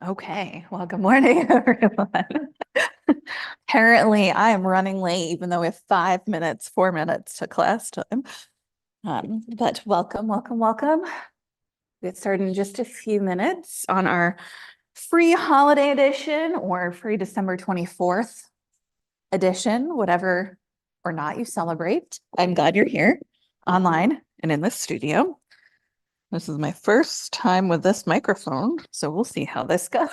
Okay, well, good morning, everyone. Apparently, I am running late, even though we have 5 minutes, 4 minutes to class time. But welcome, welcome, welcome. We'll get started in just a few minutes on our free holiday edition or free December 24th edition, whatever or not you celebrate. I'm glad you're here online and in the studio. This is my first time with this microphone, so we'll see how this goes.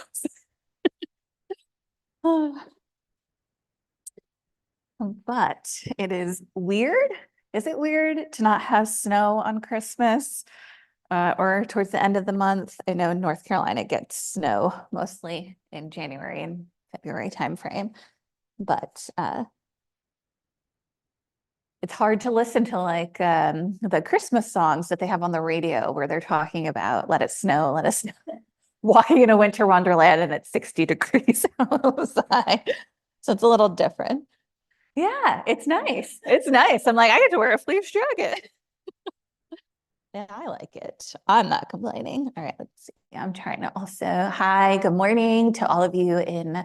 But it is weird. Is it weird to not have snow on Christmas or towards the end of the month? I know in North Carolina gets snow mostly in January and February timeframe, but it's hard to listen to like the Christmas songs that they have on the radio where they're talking about let it snow, let us walking in a winter wonderland and it's 60 degrees outside. So it's a little different. Yeah, it's nice. It's nice. I'm like, I get to wear a fleece jacket. Yeah, I like it. I'm not complaining. All right, let's see. I'm trying to also, hi, good morning to all of you in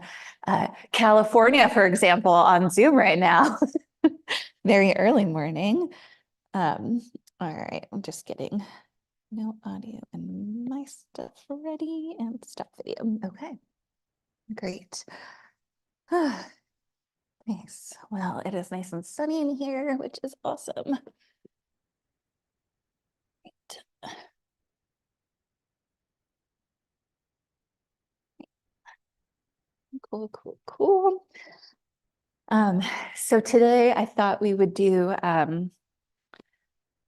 California, for example, on Zoom right now. Very early morning. All right, I'm just getting no audio and my stuff ready and stop video. Okay, great. Nice. Well, it is nice and sunny in here, which is awesome. Right. Cool, cool, cool. So today I thought we would do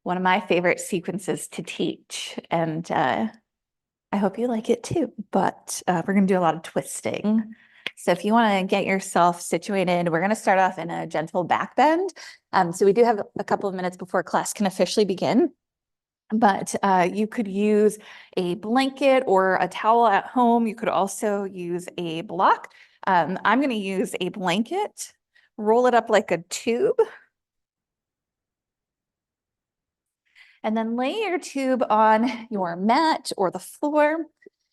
one of my favorite sequences to teach, and I hope you like it too, but we're gonna do a lot of twisting. So if you wanna get yourself situated, we're gonna start off in a gentle back bend. So we do have a couple of minutes before class can officially begin. But you could use a blanket or a towel at home. You could also use a block. I'm going to use a blanket, roll it up like a tube, and then lay your tube on your mat or the floor,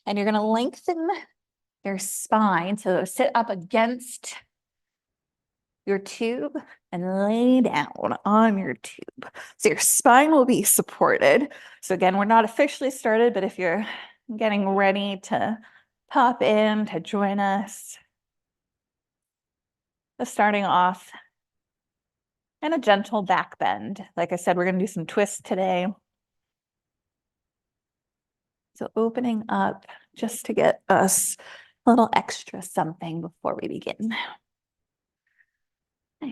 and you're going to lengthen your spine. So sit up against your tube and lay down on your tube. So your spine will be supported. So again, we're not officially started, but if you're getting ready to pop in to join us, starting off in a gentle back bend. Like I said, we're going to do some twists today. So opening up just to get us a little extra something before we begin. Nice.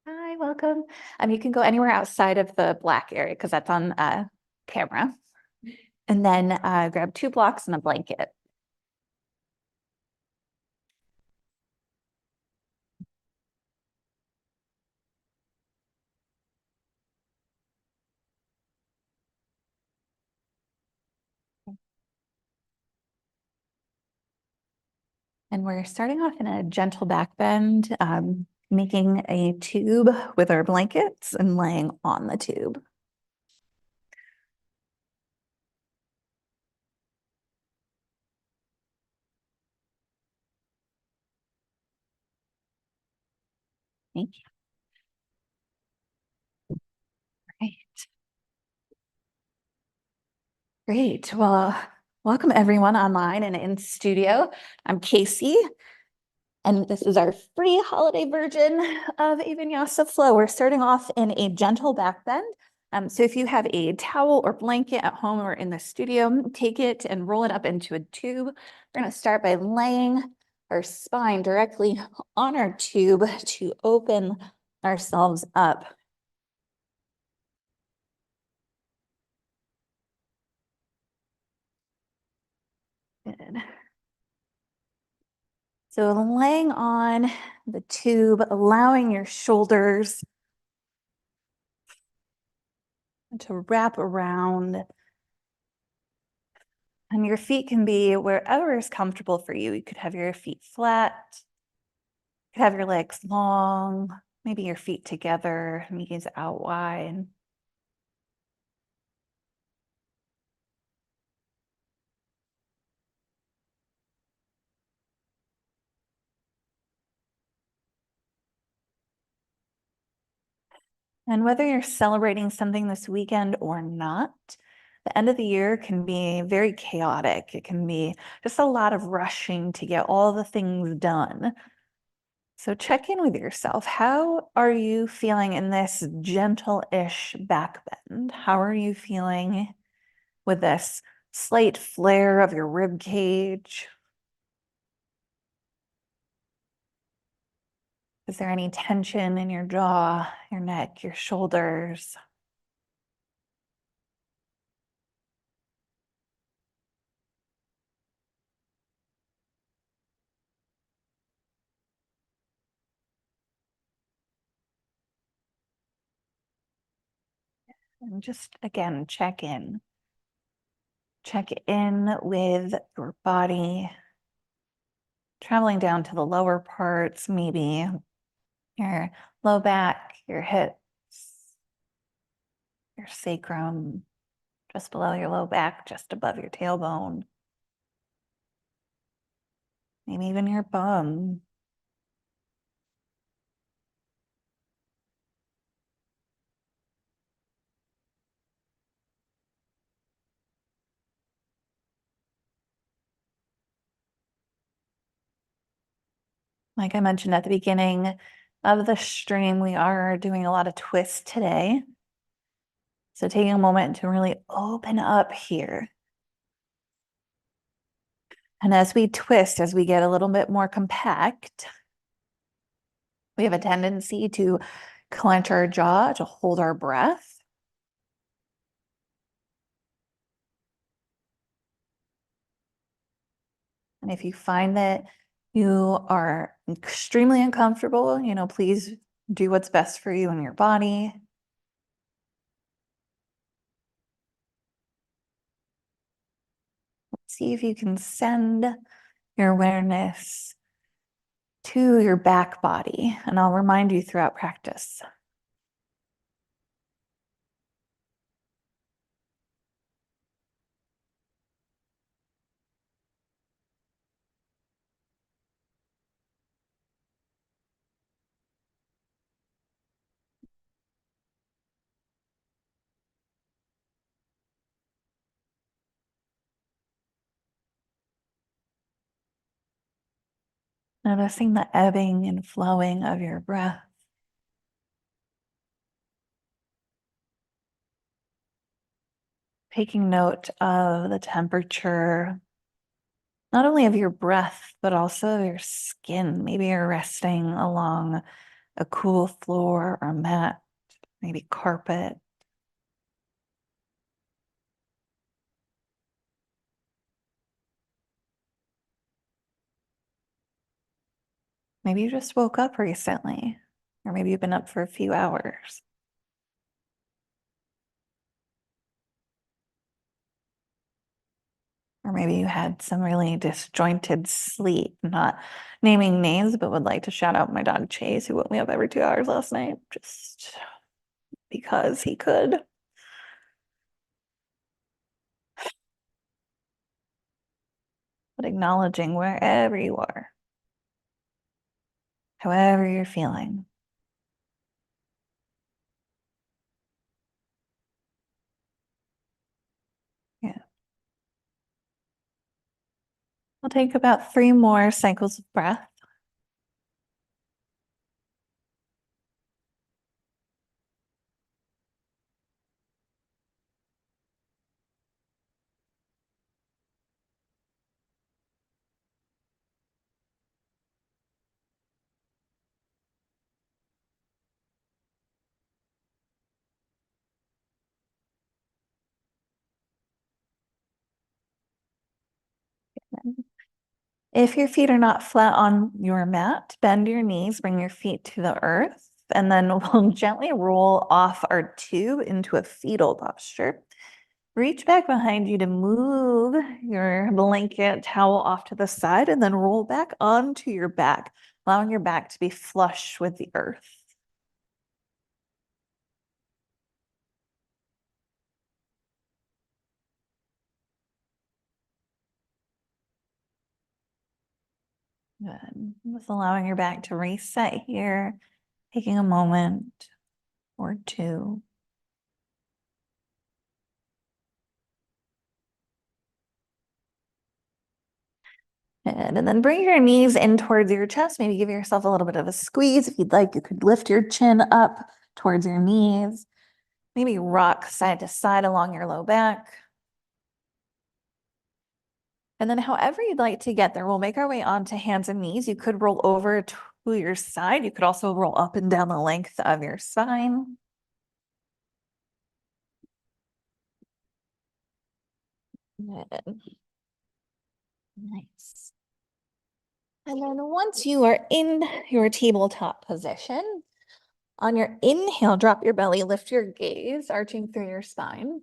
Hi, welcome. You can go anywhere outside of the black area because that's on camera. And then grab 2 blocks and a blanket. And we're starting off in a gentle back bend, making a tube with our blankets and laying on the tube. Thank you. Great. Great. Well, welcome everyone online and in studio. I'm Casey, and this is our free holiday version of a Vinyasa flow. We're starting off in a gentle back bend. So if you have a towel or blanket at home or in the studio, take it and roll it up into a tube. We're going to start by laying our spine directly on our tube to open ourselves up. Good. So laying on the tube, allowing your shoulders to wrap around. And your feet can be wherever is comfortable for you. You could have your feet flat Have your legs long, maybe your feet together, knees out wide. And whether you're celebrating something this weekend or not, the end of the year can be very chaotic. It can be just a lot of rushing to get all the things done. So check in with yourself. How are you feeling in this gentle-ish back bend? How are you feeling with this slight flare of your rib cage? Is there any tension in your jaw, your neck, your shoulders? And just again, check in. Check in with your body, traveling down to the lower parts, maybe your low back, your hips, your sacrum, just below your low back, just above your tailbone, maybe even your bum. Like I mentioned at the beginning of the stream, we are doing a lot of twists today. So taking a moment to really open up here. And as we twist, as we get a little bit more compact, we have a tendency to clench our jaw, to hold our breath. And if you find that you are extremely uncomfortable, please do what's best for you and your body. See if you can send your awareness to your back body, and I'll remind you throughout practice. Noticing the ebbing and flowing of your breath. Taking note of the temperature, not only of your breath, but also of your skin. Maybe you're resting along a cool floor or mat, maybe carpet. Maybe you just woke up recently, or maybe you've been up for a few hours. Or maybe you had some really disjointed sleep, not naming names, but would like to shout out my dog Chase, who woke me up every 2 hours last night, just because he could. But acknowledging wherever you are, however you're feeling. Yeah. We'll take about 3 more cycles of breath. If your feet are not flat on your mat, bend your knees, bring your feet to the earth, and then we'll gently roll off our tube into a fetal posture. Reach back behind you to move your blanket towel off to the side and then roll back onto your back. allowing your back to be flush with the earth. Good. Just allowing your back to reset here, taking a moment or two. And then bring your knees in towards your chest. Maybe give yourself a little bit of a squeeze. If you'd like, you could lift your chin up towards your knees. Maybe rock side to side along your low back. And then however you'd like to get there, we'll make our way onto hands and knees. You could roll over to your side. You could also roll up and down the length of your spine. Good. Nice. And then once you are in your tabletop position, on your inhale, drop your belly, lift your gaze, arching through your spine.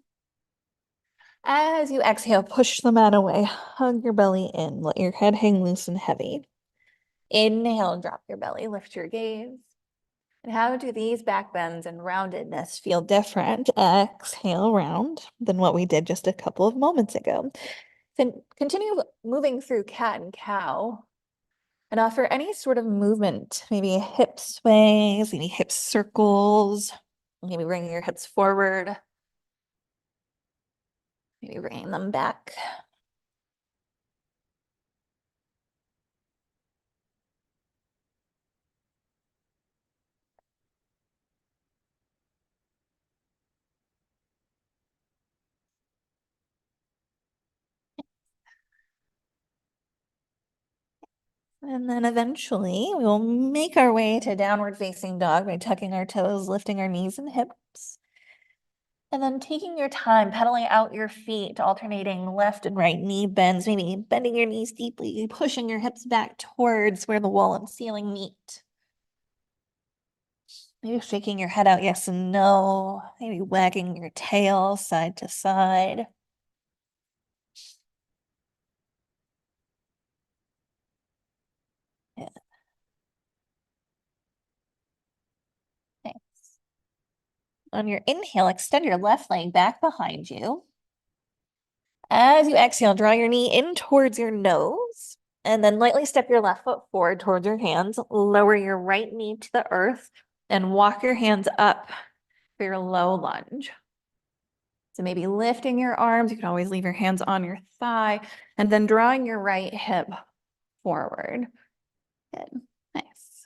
As you exhale, push the mat away, hug your belly in, let your head hang loose and heavy. Inhale, drop your belly, lift your gaze. And how do these back bends and roundedness feel different? Exhale, round than what we did just a couple of moments ago. Then continue moving through cat and cow. And offer any sort of movement, maybe hip sways, maybe hip circles, maybe bringing your hips forward, maybe bringing them back. And then eventually we will make our way to downward facing dog by tucking our toes, lifting our knees and hips. And then taking your time, pedaling out your feet, alternating left and right knee bends, maybe bending your knees deeply, pushing your hips back towards where the wall and ceiling meet. Maybe shaking your head out, yes and no. Maybe wagging your tail side to side. Yeah. Thanks. On your inhale, extend your left leg back behind you. As you exhale, draw your knee in towards your nose, and then lightly step your left foot forward towards your hands. Lower your right knee to the earth and walk your hands up for your low lunge. So maybe lifting your arms, you can always leave your hands on your thigh, and then drawing your right hip forward. Good. Nice.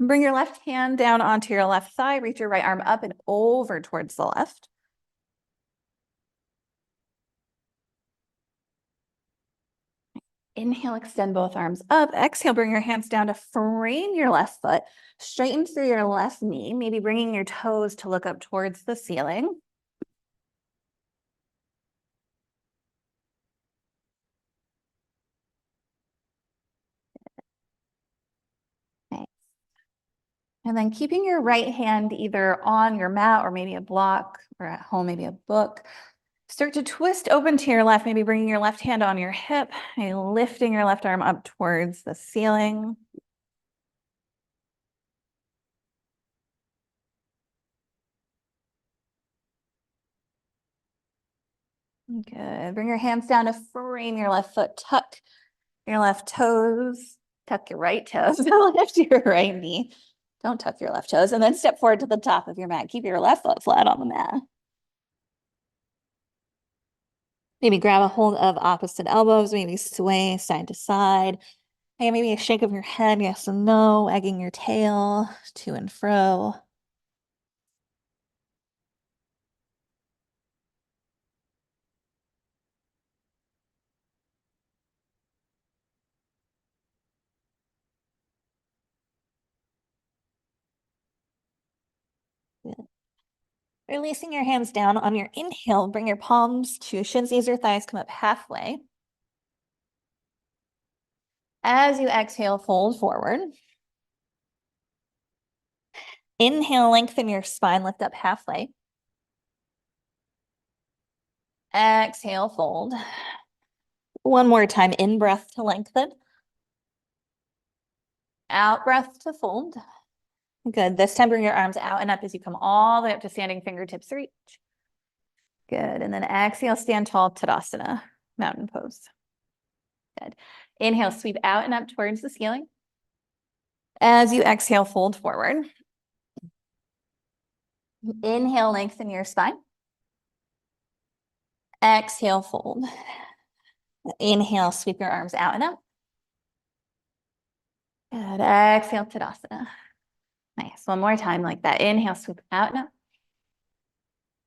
Bring your left hand down onto your left thigh, reach your right arm up and over towards the left. Inhale, extend both arms up. Exhale, bring your hands down to frame your left foot. Straighten through your left knee, maybe bringing your toes to look up towards the ceiling. Nice. And then keeping your right hand either on your mat or maybe a block, or at home, maybe a book. Start to twist open to your left, maybe bringing your left hand on your hip, maybe lifting your left arm up towards the ceiling. Good. Bring your hands down to frame your left foot, tuck your left toes, tuck your right toes, lift your right knee. Don't tuck your left toes, and then step forward to the top of your mat. Keep your left foot flat on the mat. Maybe grab a hold of opposite elbows, maybe sway side to side. And maybe a shake of your head, yes and no, wagging your tail to and fro. Releasing your hands down on your inhale, bring your palms to shins, knees, or thighs, come up halfway. As you exhale, fold forward. Inhale, lengthen your spine, lift up halfway. Exhale, fold. One more time, in breath to lengthen. Out breath to fold. Good. This time, bring your arms out and up as you come all the way up to standing, fingertips reach. Good. And then exhale, stand tall, Tadasana, mountain pose. Good. Inhale, sweep out and up towards the ceiling. As you exhale, fold forward. Inhale, lengthen your spine. Exhale, fold. Inhale, sweep your arms out and up. Good. Exhale, Tadasana. Nice. One more time like that. Inhale, sweep out and up.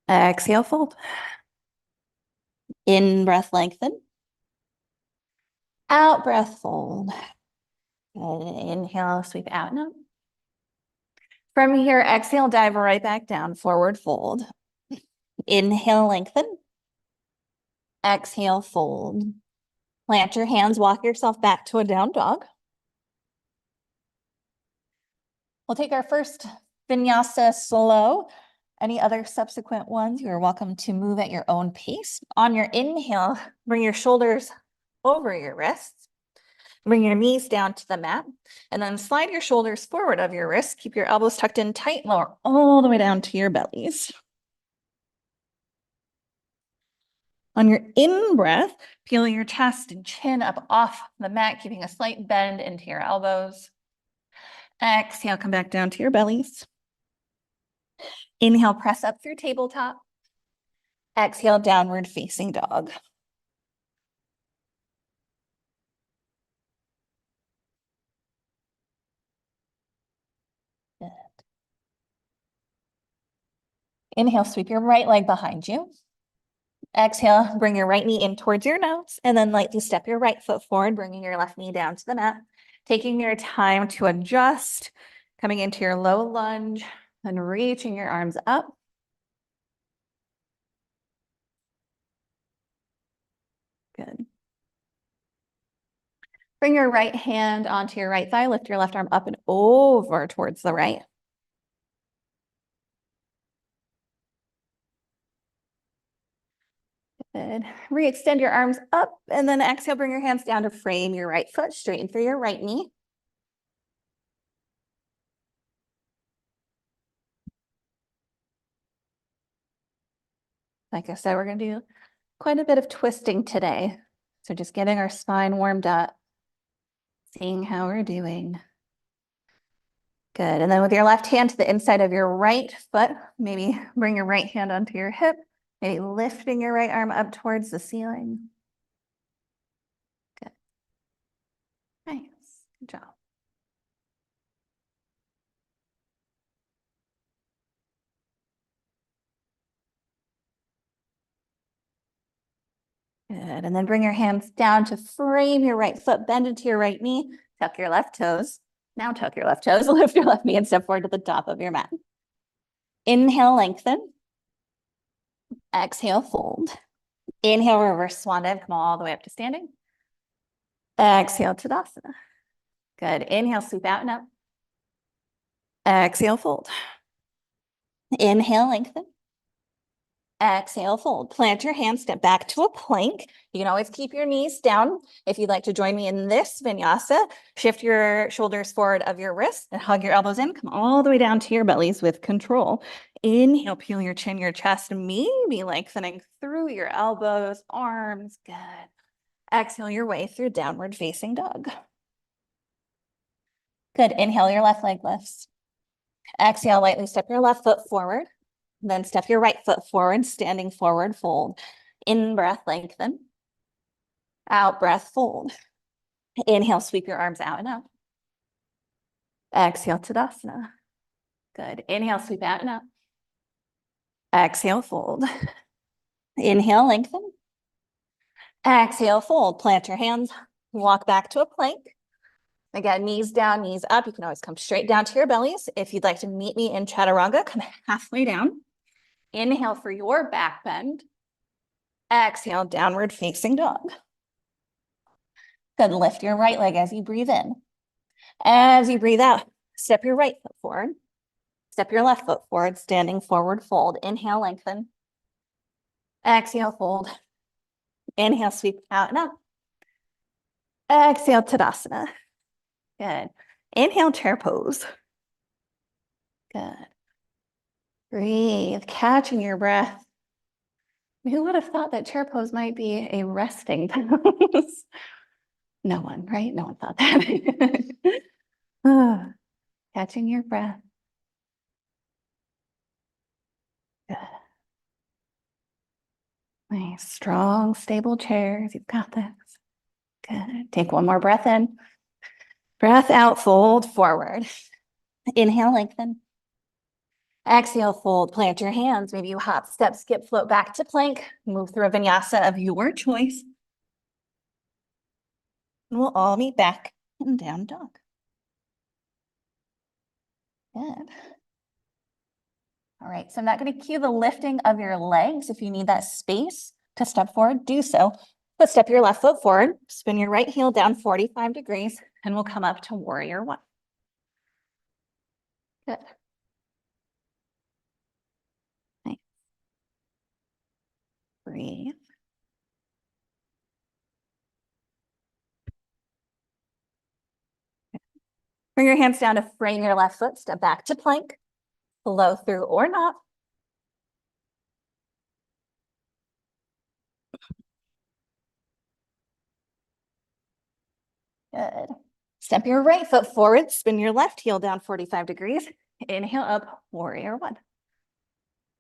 Exhale, fold. In breath, lengthen. Out breath, fold. Good. Inhale, sweep out and up. From here, exhale, dive right back down, forward fold. Inhale, lengthen. Exhale, fold. Plant your hands, walk yourself back to a down dog. We'll take our first vinyasa slow. Any other subsequent ones, you're welcome to move at your own pace. On your inhale, bring your shoulders over your wrists. Bring your knees down to the mat, and then slide your shoulders forward of your wrists. Keep your elbows tucked in tight, lower all the way down to your bellies. On your in-breath, peel your chest and chin up off the mat, keeping a slight bend into your elbows. Exhale, come back down to your bellies. Inhale, press up through tabletop. Exhale, downward facing dog. Good. Inhale, sweep your right leg behind you. Exhale, bring your right knee in towards your nose, and then lightly step your right foot forward, bringing your left knee down to the mat. Taking your time to adjust, coming into your low lunge and reaching your arms up. Good. Bring your right hand onto your right thigh, lift your left arm up and over towards the right. Good. Re-extend your arms up and then exhale, bring your hands down to frame your right foot, straighten through your right knee. Like I said, we're going to do quite a bit of twisting today. So just getting our spine warmed up, seeing how we're doing. Good. And then with your left hand to the inside of your right foot, maybe bring your right hand onto your hip, maybe lifting your right arm up towards the ceiling. Good. Nice. Good job. Good. And then bring your hands down to frame your right foot, bend into your right knee, tuck your left toes. Now tuck your left toes, lift your left knee and step forward to the top of your mat. Inhale, lengthen. Exhale, fold. Inhale, reverse swan dive, come all the way up to standing. Exhale, Tadasana. Good. Inhale, sweep out and up. Exhale, fold. Inhale, lengthen. Exhale, fold. Plant your hands, step back to a plank. You can always keep your knees down. If you'd like to join me in this vinyasa, shift your shoulders forward of your wrists and hug your elbows in. Come all the way down to your bellies with control. Inhale, peel your chin, your chest, maybe lengthening through your elbows, arms. Good. Exhale your way through downward facing dog. Good. Inhale, your left leg lifts. Exhale, lightly step your left foot forward. Then step your right foot forward, standing forward, fold. In breath, lengthen. Out breath, fold. Inhale, sweep your arms out and up. Exhale, Tadasana. Good. Inhale, sweep out and up. Exhale, fold. Inhale, lengthen. Exhale, fold. Plant your hands. Walk back to a plank. Again, knees down, knees up. You can always come straight down to your bellies. If you'd like to meet me in Chaturanga, come halfway down. Inhale for your back bend. Exhale, downward facing dog. Good. Lift your right leg as you breathe in. As you breathe out, step your right foot forward. Step your left foot forward, standing forward, fold. Inhale, lengthen. Exhale, fold. Inhale, sweep out and up. Exhale, Tadasana. Good. Inhale, chair pose. Good. Breathe, catching your breath. Who would have thought that chair pose might be a resting pose? No one, right? No one thought that. Catching your breath. Good. Nice, strong, stable chairs. You've got this. Good. Take one more breath in. Breath out, fold forward. Inhale, lengthen. Exhale, fold, plant your hands. Maybe you hop, step, skip, float back to plank. Move through a vinyasa of your choice. And we'll all meet back in down dog. Good. All right, so I'm not going to cue the lifting of your legs. If you need that space to step forward, do so. But step your left foot forward, spin your right heel down 45 degrees, and we'll come up to warrior one. Good. Nice. Breathe. Bring your hands down to frame your left foot, step back to plank, flow through or not. Good. Step your right foot forward, spin your left heel down 45 degrees. Inhale up, warrior one.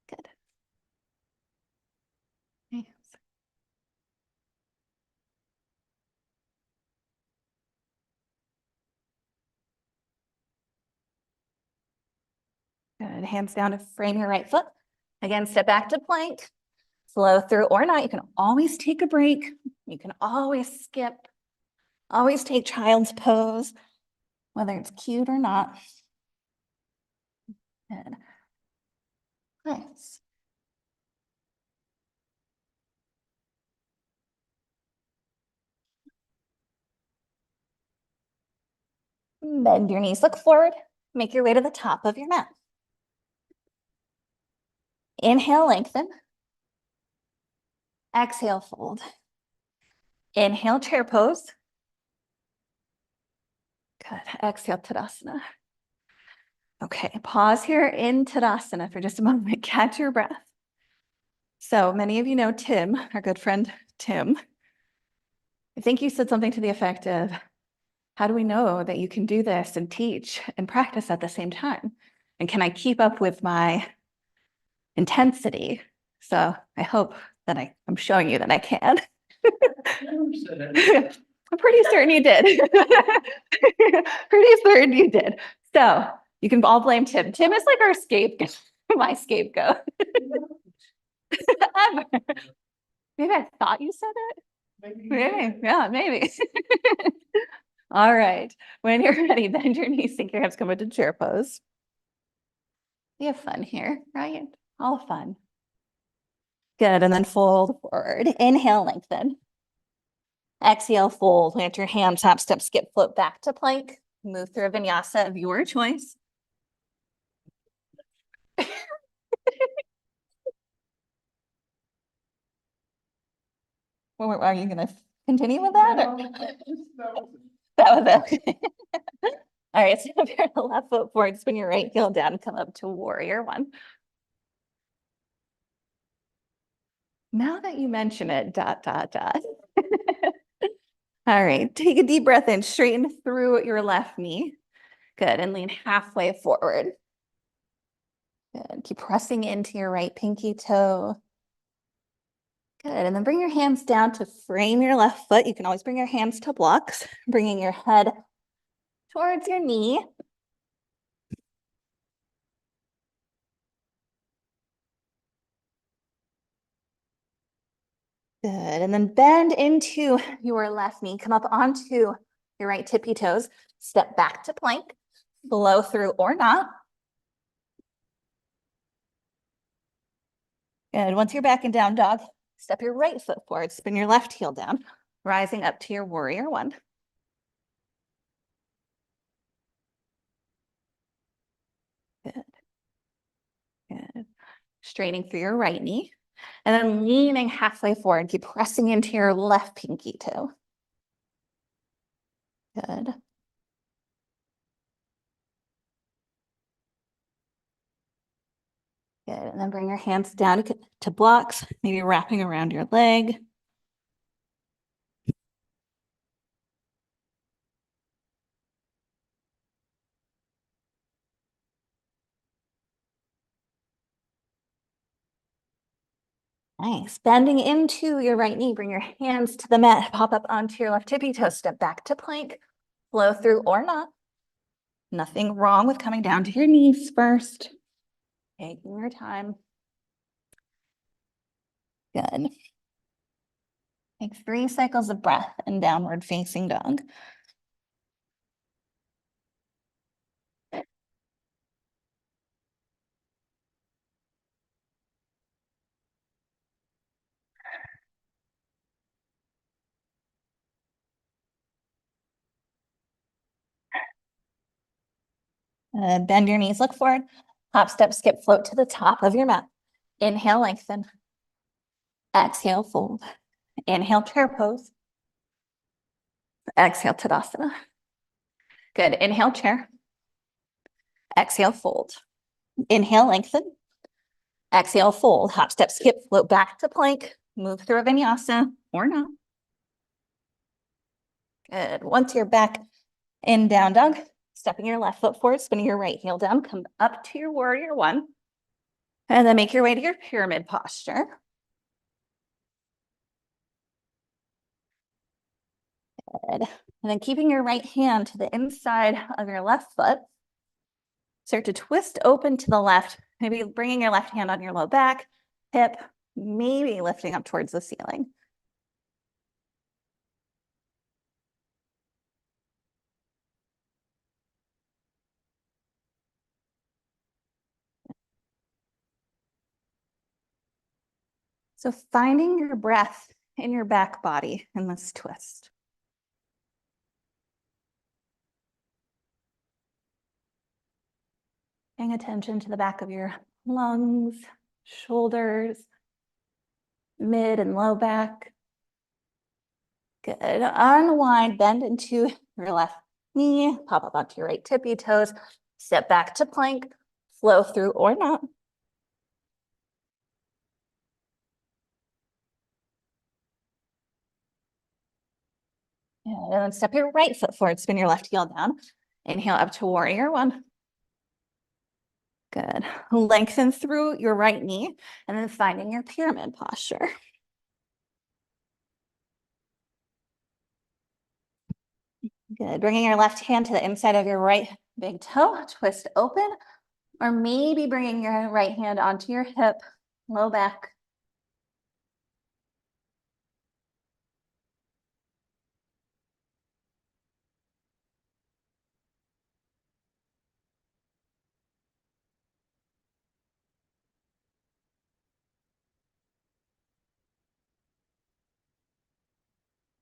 Good. Nice. Good. Hands down to frame your right foot. Again, step back to plank, flow through or not. You can always take a break. You can always skip, always take child's pose, whether it's cute or not. Good. Nice. Bend your knees, look forward, make your way to the top of your mat. Inhale, lengthen. Exhale, fold. Inhale, chair pose. Good. Exhale, Tadasana. Okay, pause here in Tadasana for just a moment. Catch your breath. So many of you know Tim, our good friend Tim. I think you said something to the effect of, how do we know that you can do this and teach and practice at the same time? And can I keep up with my intensity? So I hope that I'm showing you that I can. I'm pretty certain you did. Pretty certain you did. So you can all blame Tim. Tim is like our scapegoat, my scapegoat. Maybe I thought you said it. Maybe. Yeah, maybe. All right. When you're ready, bend your knees, sink your hips, come into chair pose. We have fun here, right? All fun. Good. And then fold forward. Inhale, lengthen. Exhale, fold. Plant your hands, hop, step, skip, float back to plank. Move through a vinyasa of your choice. Well, are you going to continue with that? Or? That was it. All right, so if you're left foot forward, spin your right heel down, come up to warrior one. Now that you mention it, ... All right, take a deep breath in, straighten through your left knee. Good, and lean halfway forward. Good, keep pressing into your right pinky toe. Good, and then bring your hands down to frame your left foot. You can always bring your hands to blocks, bringing your head towards your knee. Good, and then bend into your left knee, come up onto your right tippy toes, step back to plank, flow through or not. Good, once you're back in down dog, step your right foot forward, spin your left heel down, rising up to your warrior one. Good, good. Straightening through your right knee, and then leaning halfway forward, keep pressing into your left pinky toe. Good. Good. And then bring your hands down to blocks, maybe wrapping around your leg. Nice. Bending into your right knee, bring your hands to the mat, pop up onto your left tippy toe, step back to plank, flow through or not. Nothing wrong with coming down to your knees first. Taking your time. Good. Take 3 cycles of breath in downward facing dog. Bend your knees, look forward. Hop, step, skip, float to the top of your mat. Inhale, lengthen. Exhale, fold. Inhale, chair pose. Exhale, Tadasana. Good. Inhale, chair. Exhale, fold. Inhale, lengthen. Exhale, fold. Hop, step, skip, float back to plank. Move through a vinyasa or not. Good. Once you're back in down dog, stepping your left foot forward, spinning your right heel down, come up to your warrior one. And then make your way to your pyramid posture. Good. And then keeping your right hand to the inside of your left foot, start to twist open to the left, maybe bringing your left hand on your low back, hip, maybe lifting up towards the ceiling. So finding your breath in your back body in this twist. Paying attention to the back of your lungs, shoulders, mid and low back. Good. Unwind, bend into your left knee, pop up onto your right tippy toes, step back to plank, flow through or not. And then step your right foot forward, spin your left heel down. Inhale up to warrior one. Good. Lengthen through your right knee and then finding your pyramid posture. Good. Bringing your left hand to the inside of your right big toe, twist open, or maybe bringing your right hand onto your hip, low back.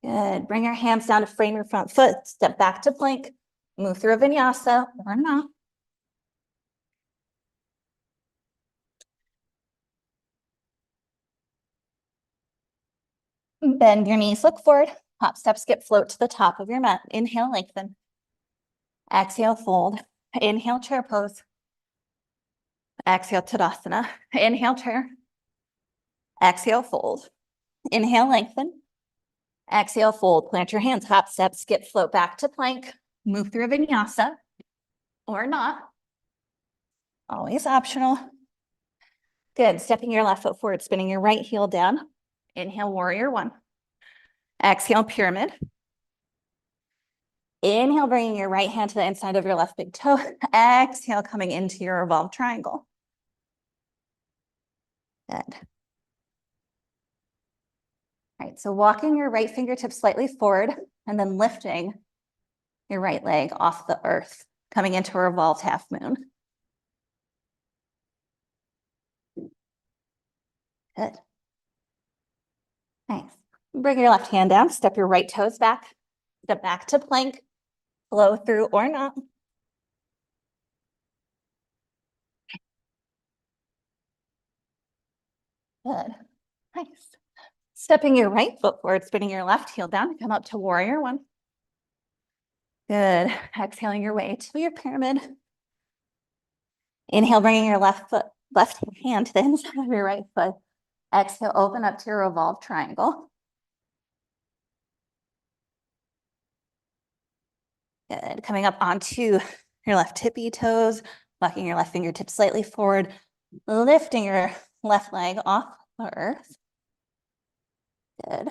Good. Bring your hands down to frame your front foot. Step back to plank. Move through a vinyasa or not. Bend your knees, look forward. Hop, step, skip, float to the top of your mat. Inhale, lengthen. Exhale, fold. Inhale, chair pose. Exhale, Tadasana. Inhale, chair. Exhale, fold. Inhale, lengthen. Exhale, fold. Plant your hands. Hop, step, skip, float back to plank. Move through a vinyasa or not. Always optional. Good. Stepping your left foot forward, spinning your right heel down. Inhale, warrior one. Exhale, pyramid. Inhale, bringing your right hand to the inside of your left big toe. Exhale, coming into your revolved triangle. Good. All right, so walking your right fingertips slightly forward and then lifting your right leg off the earth, coming into a revolved half moon. Good. Nice. Bring your left hand down, step your right toes back, step back to plank, flow through or not. Good. Nice. Stepping your right foot forward, spinning your left heel down, come up to warrior one. Good. Exhaling your way to your pyramid. Inhale, bringing your left hand to the inside of your right foot. Exhale, open up to your revolved triangle. Good. Coming up onto your left tippy toes, walking your left fingertips slightly forward, lifting your left leg off the earth. Good.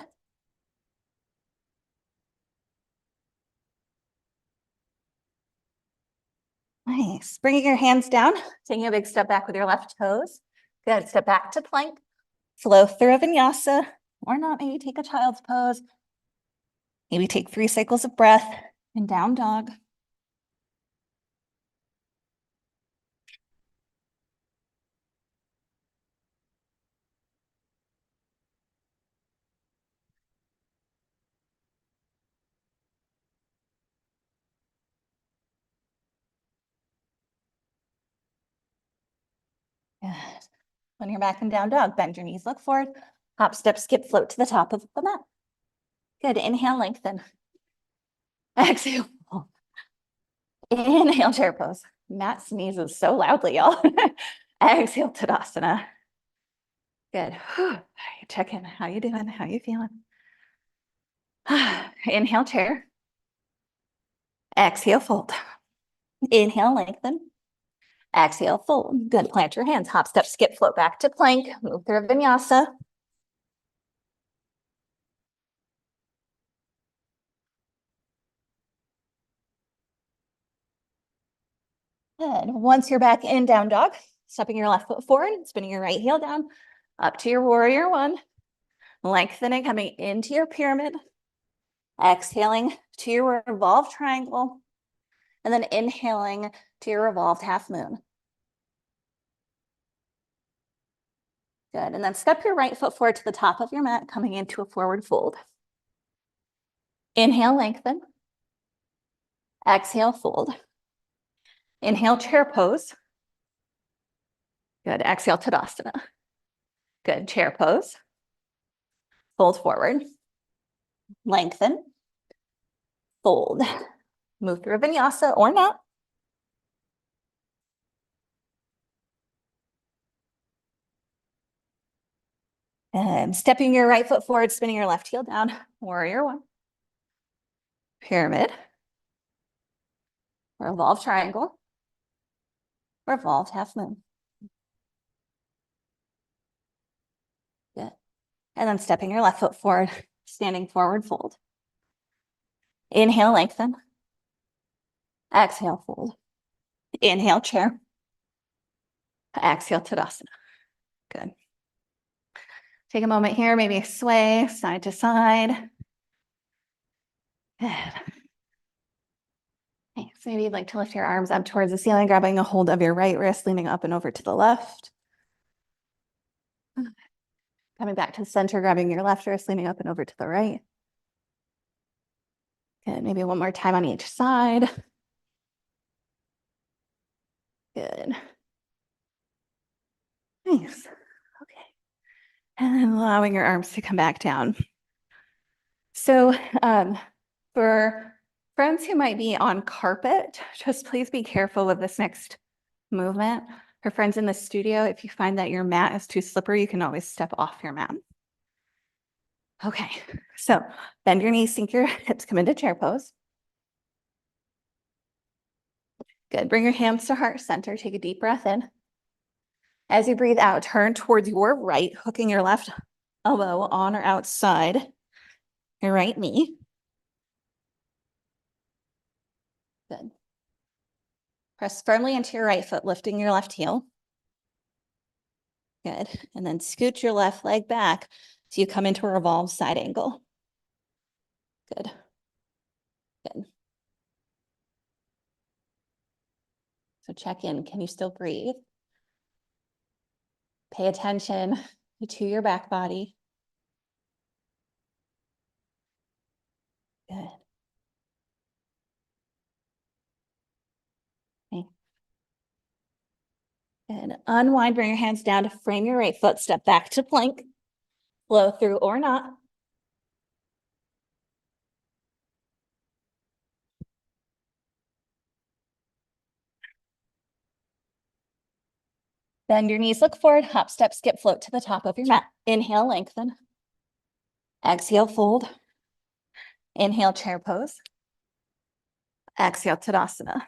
Nice. Bringing your hands down, taking a big step back with your left toes. Good. Step back to plank. Flow through a vinyasa, or not, maybe take a child's pose. Maybe take 3 cycles of breath in down dog. Good. When you're back in down dog, bend your knees, look forward, hop, step, skip, float to the top of the mat. Good. Inhale, lengthen. Exhale. Inhale, chair pose. Matt sneezes so loudly, y'all. Exhale, Tadasana. Good. Check in. How you doing? How you feeling? Inhale, chair. Exhale, fold. Inhale, lengthen. Exhale, fold. Good. Plant your hands. Hop, step, skip, float back to plank. Move through a vinyasa. Good. Once you're back in down dog, stepping your left foot forward, spinning your right heel down, up to your warrior one. Lengthening, coming into your pyramid. Exhaling to your revolved triangle. And then inhaling to your revolved half moon. Good. And then step your right foot forward to the top of your mat, coming into a forward fold. Inhale, lengthen. Exhale, fold. Inhale, chair pose. Good. Exhale, Tadasana. Good. Chair pose. Fold forward. Lengthen. Fold. Move through a vinyasa or not. And stepping your right foot forward, spinning your left heel down. Warrior one. Pyramid. Revolve triangle. Revolved half moon. Good. And then stepping your left foot forward, standing forward fold. Inhale, lengthen. Exhale, fold. Inhale, chair. Exhale, Tadasana. Good. Take a moment here, maybe sway side to side. Good. Okay, so maybe you'd like to lift your arms up towards the ceiling, grabbing a hold of your right wrist, leaning up and over to the left. Coming back to the center, grabbing your left wrist, leaning up and over to the right. Good. Maybe one more time on each side. Good. Nice. Okay. And then allowing your arms to come back down. So for friends who might be on carpet, just please be careful with this next movement. For friends in the studio, if you find that your mat is too slippery, you can always step off your mat. Okay, so bend your knees, sink your hips, come into chair pose. Good. Bring your hands to heart center. Take a deep breath in. As you breathe out, turn towards your right, hooking your left elbow on or outside your right knee. Good. Press firmly into your right foot, lifting your left heel. Good. And then scoot your left leg back so you come into a revolved side angle. Good. Good. So check in. Can you still breathe? Pay attention to your back body. Good. Okay. And unwind, bring your hands down to frame your right foot, step back to plank, flow through or not. Bend your knees, look forward, hop, step, skip, float to the top of your mat. Inhale, lengthen. Exhale, fold. Inhale, chair pose. Exhale, Tadasana.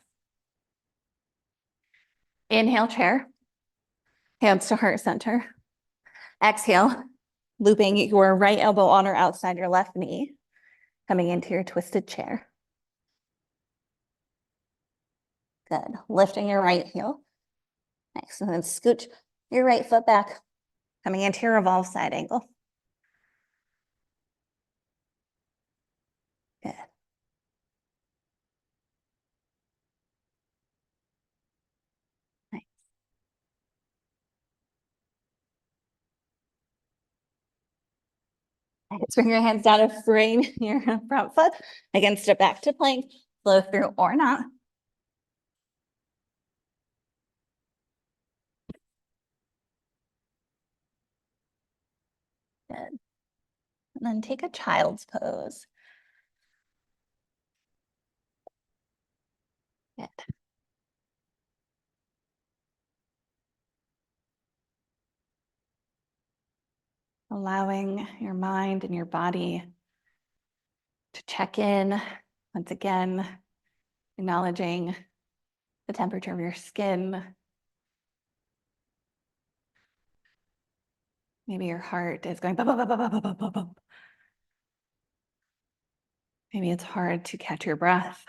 Inhale, chair. Hands to heart center. Exhale, looping your right elbow on or outside your left knee, coming into your twisted chair. Good. Lifting your right heel. Nice. And then scooch your right foot back, coming into your revolve side angle. Good. Nice. Bring your hands down to frame your front foot. Again, step back to plank, flow through or not. Good. And then take a child's pose. Good. Allowing your mind and your body to check in once again, acknowledging the temperature of your skin. Maybe your heart is going bum, bum, bum, bum, bum, bum, bum, bum. Maybe it's hard to catch your breath.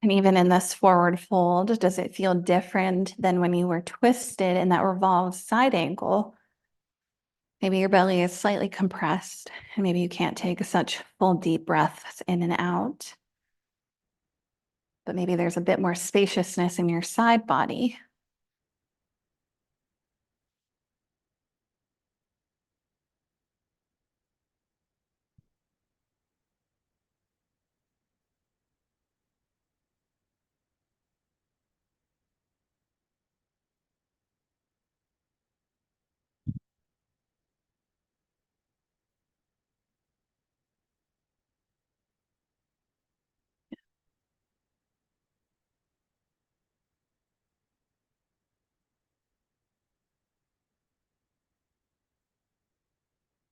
And even in this forward fold, does it feel different than when you were twisted in that revolved side angle? Maybe your belly is slightly compressed, and maybe you can't take such full deep breaths in and out. But maybe there's a bit more spaciousness in your side body.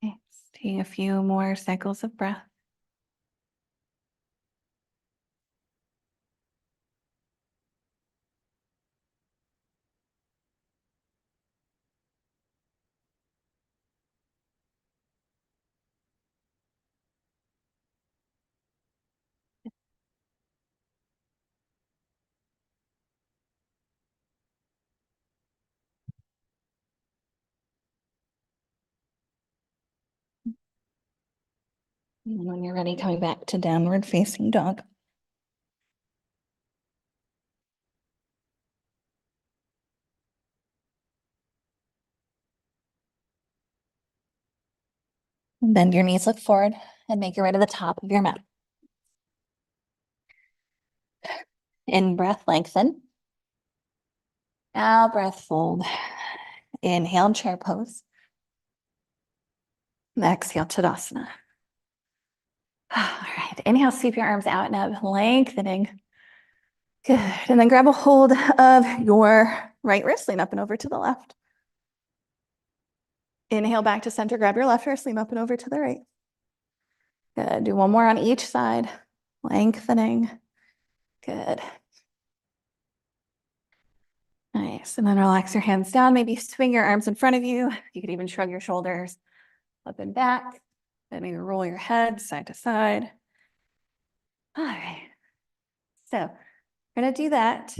Okay, taking a few more cycles of breath. And when you're ready, coming back to downward facing dog. Bend your knees, look forward, and make your way to the top of your mat. In breath, lengthen. Out breath, fold. Inhale, chair pose. Exhale, Tadasana. All right, inhale, sweep your arms out and up, lengthening. Good, and then grab a hold of your right wrist, lean up and over to the left. Inhale back to center, grab your left wrist, lean up and over to the right. Good, do one more on each side, lengthening. Good. Nice, and then relax your hands down, maybe swing your arms in front of you. You could even shrug your shoulders up and back, and maybe roll your head side to side. All right, so we're gonna do that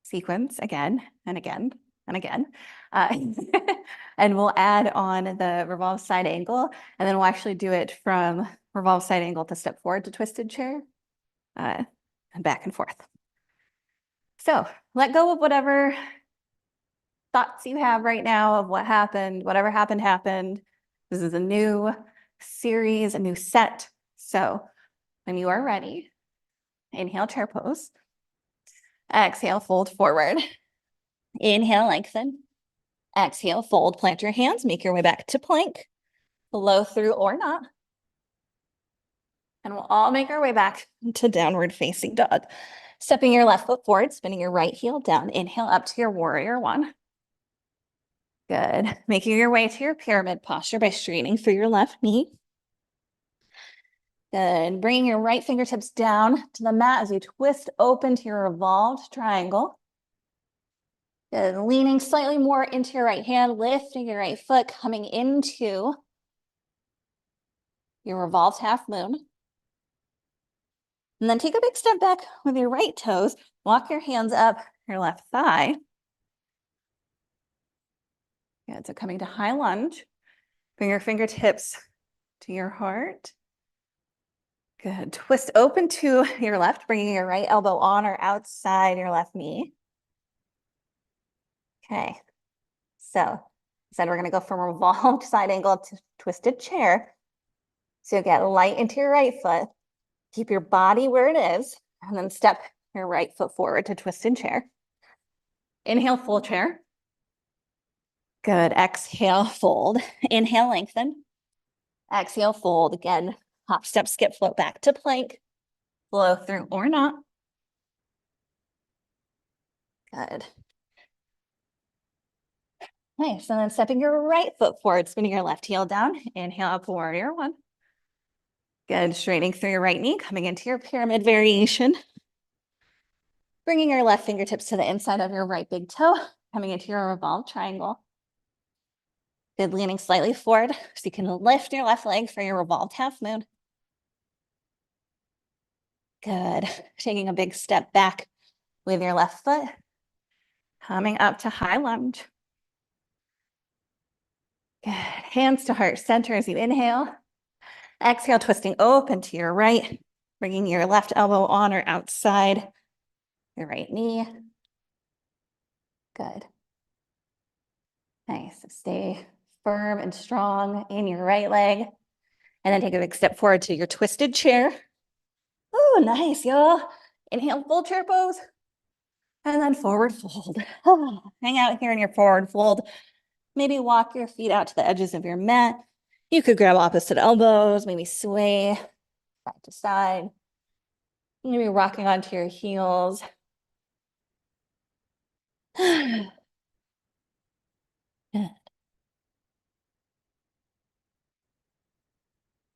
sequence again and again and again. And we'll add on the revolve side angle, and then we'll actually do it from revolve side angle to step forward to twisted chair, and back and forth. So let go of whatever thoughts you have right now of what happened. Whatever happened, happened. This is a new series, a new set. So when you are ready, inhale, chair pose. Exhale, fold forward. Inhale, lengthen. Exhale, fold, plant your hands, make your way back to plank. flow through or not. And we'll all make our way back to downward facing dog. Stepping your left foot forward, spinning your right heel down. Inhale up to your warrior one. Good. Making your way to your pyramid posture by straightening through your left knee. Good. Bringing your right fingertips down to the mat as you twist open to your revolved triangle. Good. Leaning slightly more into your right hand, lifting your right foot, coming into your revolved half moon. And then take a big step back with your right toes. Walk your hands up your left thigh. Good. So coming to high lunge. Bring your fingertips to your heart. Good. Twist open to your left, bringing your right elbow on or outside your left knee. Okay. So instead, we're going to go from revolved side angle to twisted chair. So you get light into your right foot. Keep your body where it is, and then step your right foot forward to twisted chair. Inhale, full chair. Good. Exhale, fold. Inhale, lengthen. Exhale, fold. Again, hop, step, skip, float back to plank. Flow through or not. Good. Nice. And then stepping your right foot forward, spinning your left heel down. Inhale, up, warrior one. Good. Straightening through your right knee, coming into your pyramid variation. Bringing your left fingertips to the inside of your right big toe, coming into your revolved triangle. Good. Leaning slightly forward so you can lift your left leg for your revolved half moon. Good. Taking a big step back with your left foot. Coming up to high lunge. Good. Hands to heart center as you inhale. Exhale, twisting open to your right, bringing your left elbow on or outside your right knee. Good. Nice. Stay firm and strong in your right leg. And then take a big step forward to your twisted chair. Oh, nice, y'all. Inhale, full chair pose. And then forward fold. Hang out here in your forward fold. Maybe walk your feet out to the edges of your mat. You could grab opposite elbows, maybe sway side to side. Maybe rocking onto your heels. Good.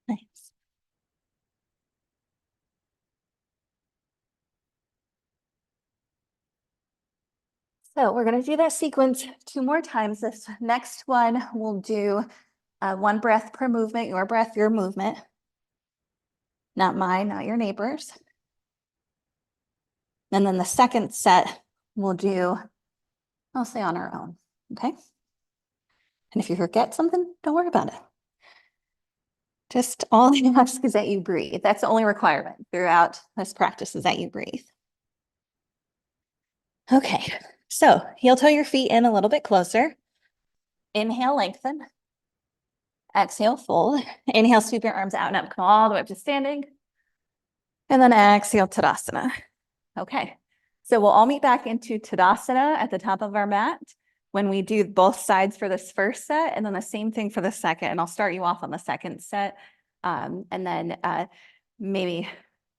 Nice. So we're going to do that sequence 2 more times. This next one we'll do 1 breath per movement, your breath, your movement. Not mine, not your neighbor's. And then the second set we'll do mostly on our own, okay? And if you forget something, don't worry about it. Just all I ask is that you breathe. That's the only requirement throughout this practice is that you breathe. Okay, so heel toe your feet in a little bit closer. Inhale, lengthen. Exhale, fold. Inhale, sweep your arms out and up. Come all the way up to standing. And then exhale, Tadasana. Okay, so we'll all meet back into Tadasana at the top of our mat when we do both sides for this first set, and then the same thing for the second. And I'll start you off on the second set. And then maybe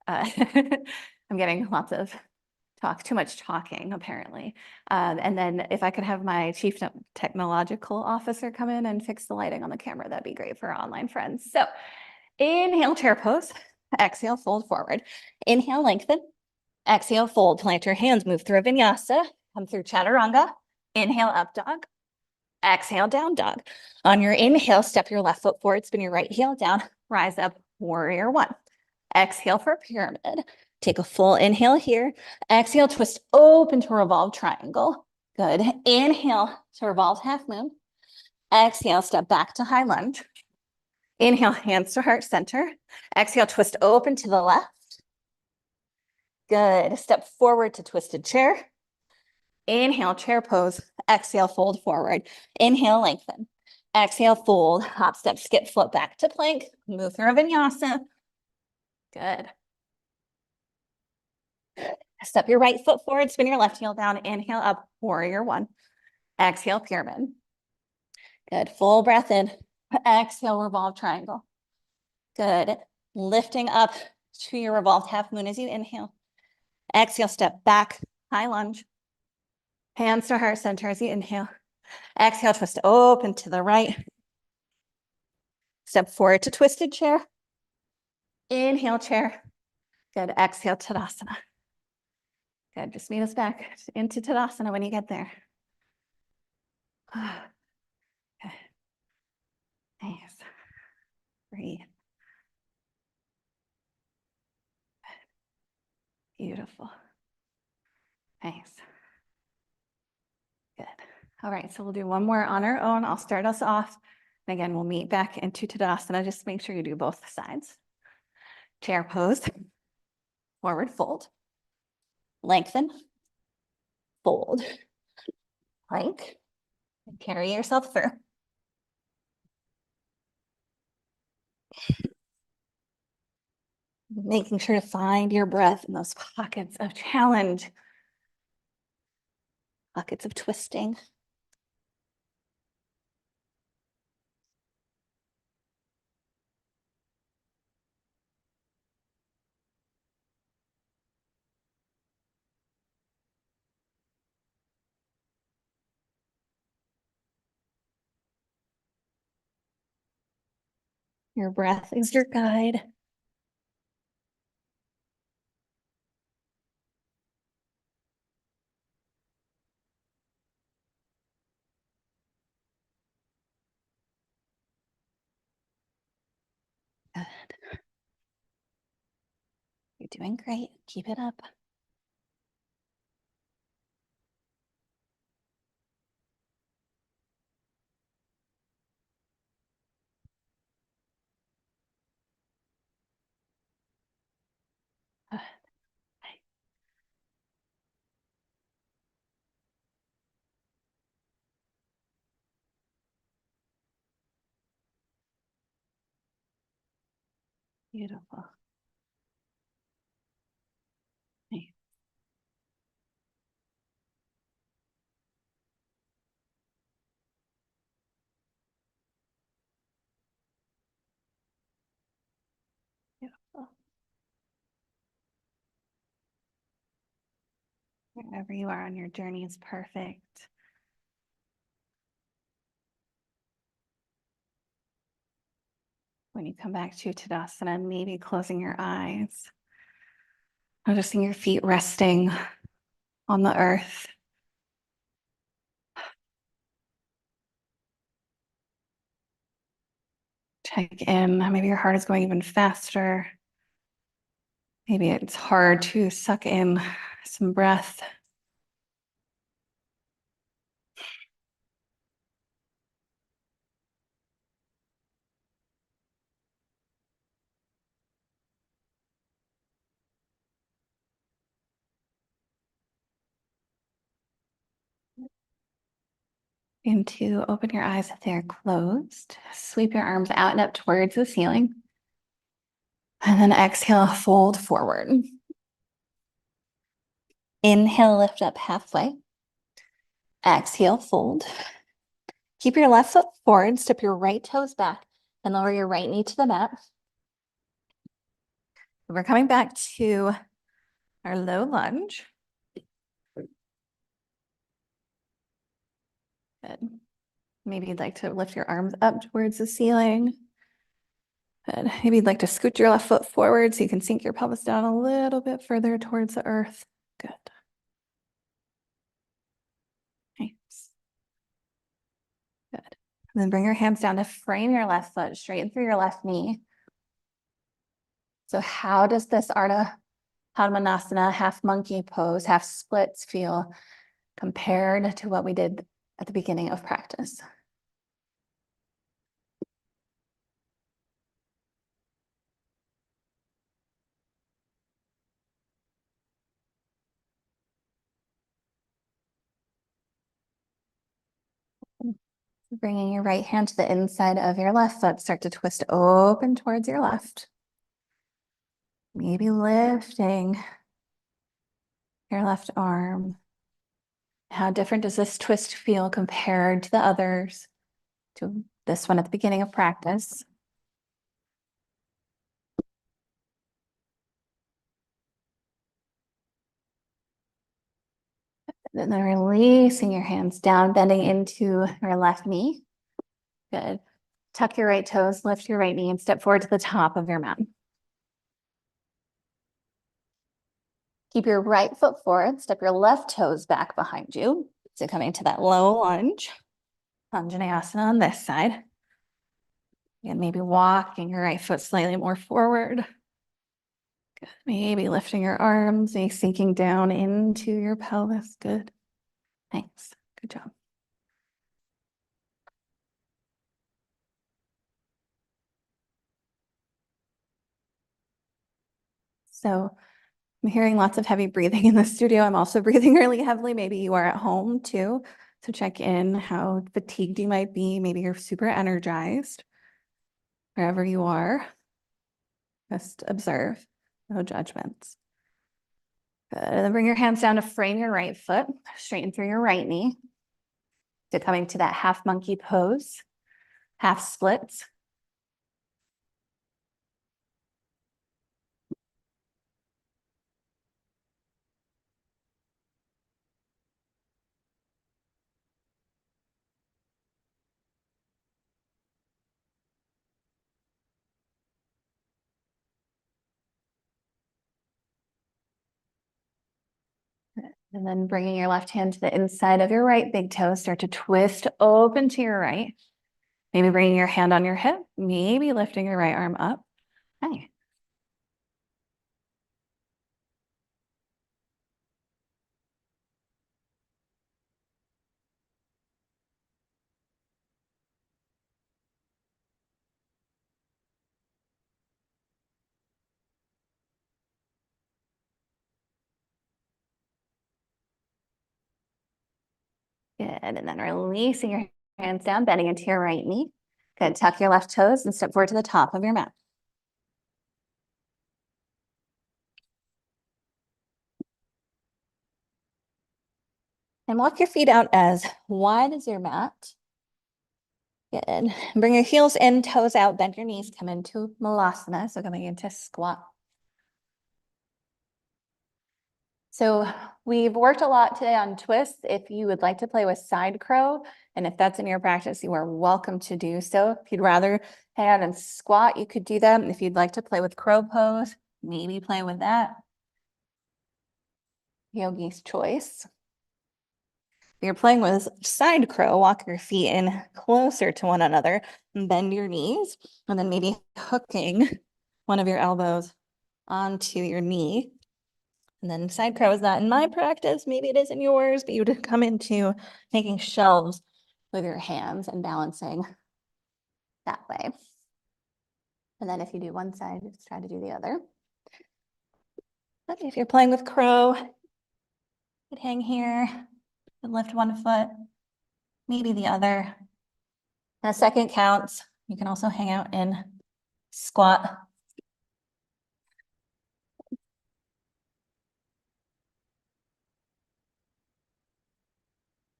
I'm getting lots of too much talking, apparently. And then if I could have my chief technological officer come in and fix the lighting on the camera, that'd be great for our online friends. So inhale, chair pose. Exhale, fold forward. Inhale, lengthen. Exhale, fold. Plant your hands, move through a vinyasa. Come through chaturanga. Inhale, up dog. Exhale, down dog. On your inhale, step your left foot forward, spin your right heel down. Rise up, warrior one. Exhale for pyramid. Take a full inhale here. Exhale, twist open to revolve triangle. Good. Inhale to revolve half moon. Exhale, step back to high lunge. Inhale, hands to heart center. Exhale, twist open to the left. Good. Step forward to twisted chair. Inhale, chair pose. Exhale, fold forward. Inhale, lengthen. Exhale, fold. Hop, step, skip, float back to plank. Move through a vinyasa. Good. Step your right foot forward, spin your left heel down. Inhale, up, warrior one. Exhale, pyramid. Good. Full breath in. Exhale, revolve triangle. Good. Lifting up to your revolved half moon as you inhale. Exhale, step back, high lunge. Hands to heart center as you inhale. Exhale, twist open to the right. Step forward to twisted chair. Inhale, chair. Good. Exhale, Tadasana. Good. Just meet us back into Tadasana when you get there. Okay. Nice. Breathe. Beautiful. Nice. Good. All right, so we'll do one more on our own. I'll start us off. And again, we'll meet back into Tadasana. Just make sure you do both sides. Chair pose. Forward fold. Lengthen. Fold. Plank. And carry yourself through. Making sure to find your breath in those pockets of challenge. Pockets of twisting. Your breath is your guide. Good. You're doing great. Keep it up. Good. Beautiful. Nice. Beautiful. Wherever you are on your journey is perfect. When you come back to Tadasana, maybe closing your eyes. Noticing your feet resting on the earth. Check in. Maybe your heart is going even faster. Maybe it's hard to suck in some breath. And to open your eyes if they're closed. Sweep your arms out and up towards the ceiling. And then exhale, fold forward. Inhale, lift up halfway. Exhale, fold. Keep your left foot forward, step your right toes back, and lower your right knee to the mat. We're coming back to our low lunge. Good. Maybe you'd like to lift your arms up towards the ceiling. Good. Maybe you'd like to scoot your left foot forward so you can sink your pelvis down a little bit further towards the earth. Good. Nice. Good. And then bring your hands down to frame your left foot, straighten through your left knee. So how does this Ardha Padmanasana, half monkey pose, half splits feel compared to what we did at the beginning of practice? Bringing your right hand to the inside of your left foot, start to twist open towards your left. Maybe lifting your left arm. How different does this twist feel compared to the others? To this one at the beginning of practice. And then releasing your hands down, bending into your left knee. Good. Tuck your right toes, lift your right knee, and step forward to the top of your mat. Keep your right foot forward, step your left toes back behind you. So coming to that low lunge. Vinyasa on this side. And maybe walking your right foot slightly more forward. Good. Maybe lifting your arms, maybe sinking down into your pelvis. Good. Thanks. Good job. So I'm hearing lots of heavy breathing in the studio. I'm also breathing really heavily. Maybe you are at home too. So check in how fatigued you might be. Maybe you're super energized. Wherever you are, just observe. No judgments. Good. And then bring your hands down to frame your right foot. Straighten through your right knee. So coming to that half monkey pose, half splits. And then bringing your left hand to the inside of your right big toe, start to twist open to your right. Maybe bringing your hand on your hip, maybe lifting your right arm up. Hi. Good. And then releasing your hands down, bending into your right knee. Good. Tuck your left toes and step forward to the top of your mat. And walk your feet out as wide as your mat. Good. Bring your heels in, toes out, bend your knees, come into Malasana. So coming into squat. So we've worked a lot today on twists. If you would like to play with side crow, and if that's in your practice, you are welcome to do so. If you'd rather hang out and squat, you could do that. If you'd like to play with crow pose, maybe play with that. Yogi's choice. If you're playing with side crow, walk your feet in closer to one another, and bend your knees, and then maybe hooking one of your elbows onto your knee. And then side crow is not in my practice. Maybe it is in yours, but you would come into making shelves with your hands and balancing that way. And then if you do one side, just try to do the other. But if you're playing with crow, you could hang here and lift one foot, maybe the other. And a second counts. You can also hang out in squat.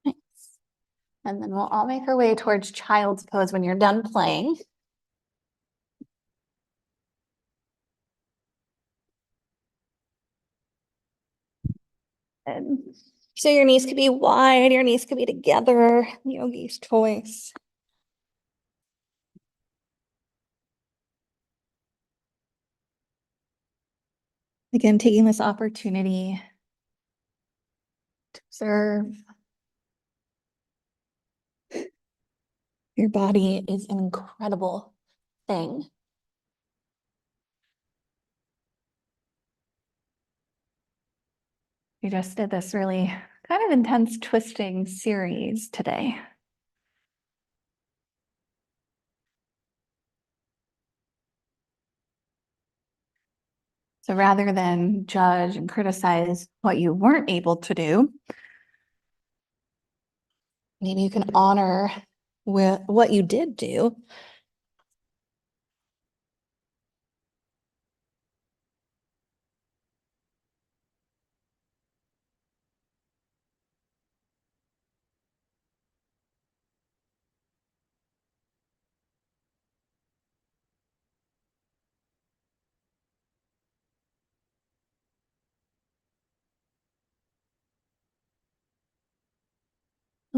Nice. And then we'll all make our way towards child's pose when you're done playing. And so your knees could be wide, your knees could be together, yogi's choice. Again, taking this opportunity to observe. Your body is an incredible thing. We just did this really kind of intense twisting series today. So rather than judge and criticize what you weren't able to do, maybe you can honor with what you did do.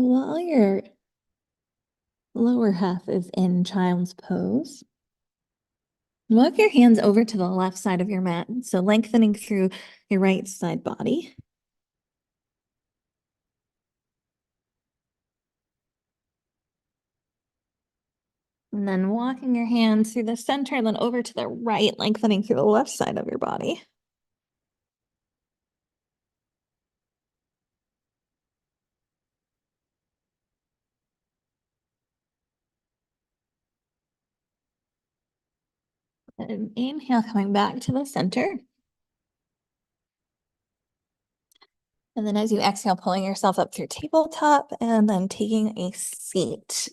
While your lower half is in child's pose, walk your hands over to the left side of your mat. So lengthening through your right side body. And then walking your hands through the center and then over to the right, lengthening through the left side of your body. And inhale, coming back to the center. And then as you exhale, pulling yourself up through tabletop and then taking a seat.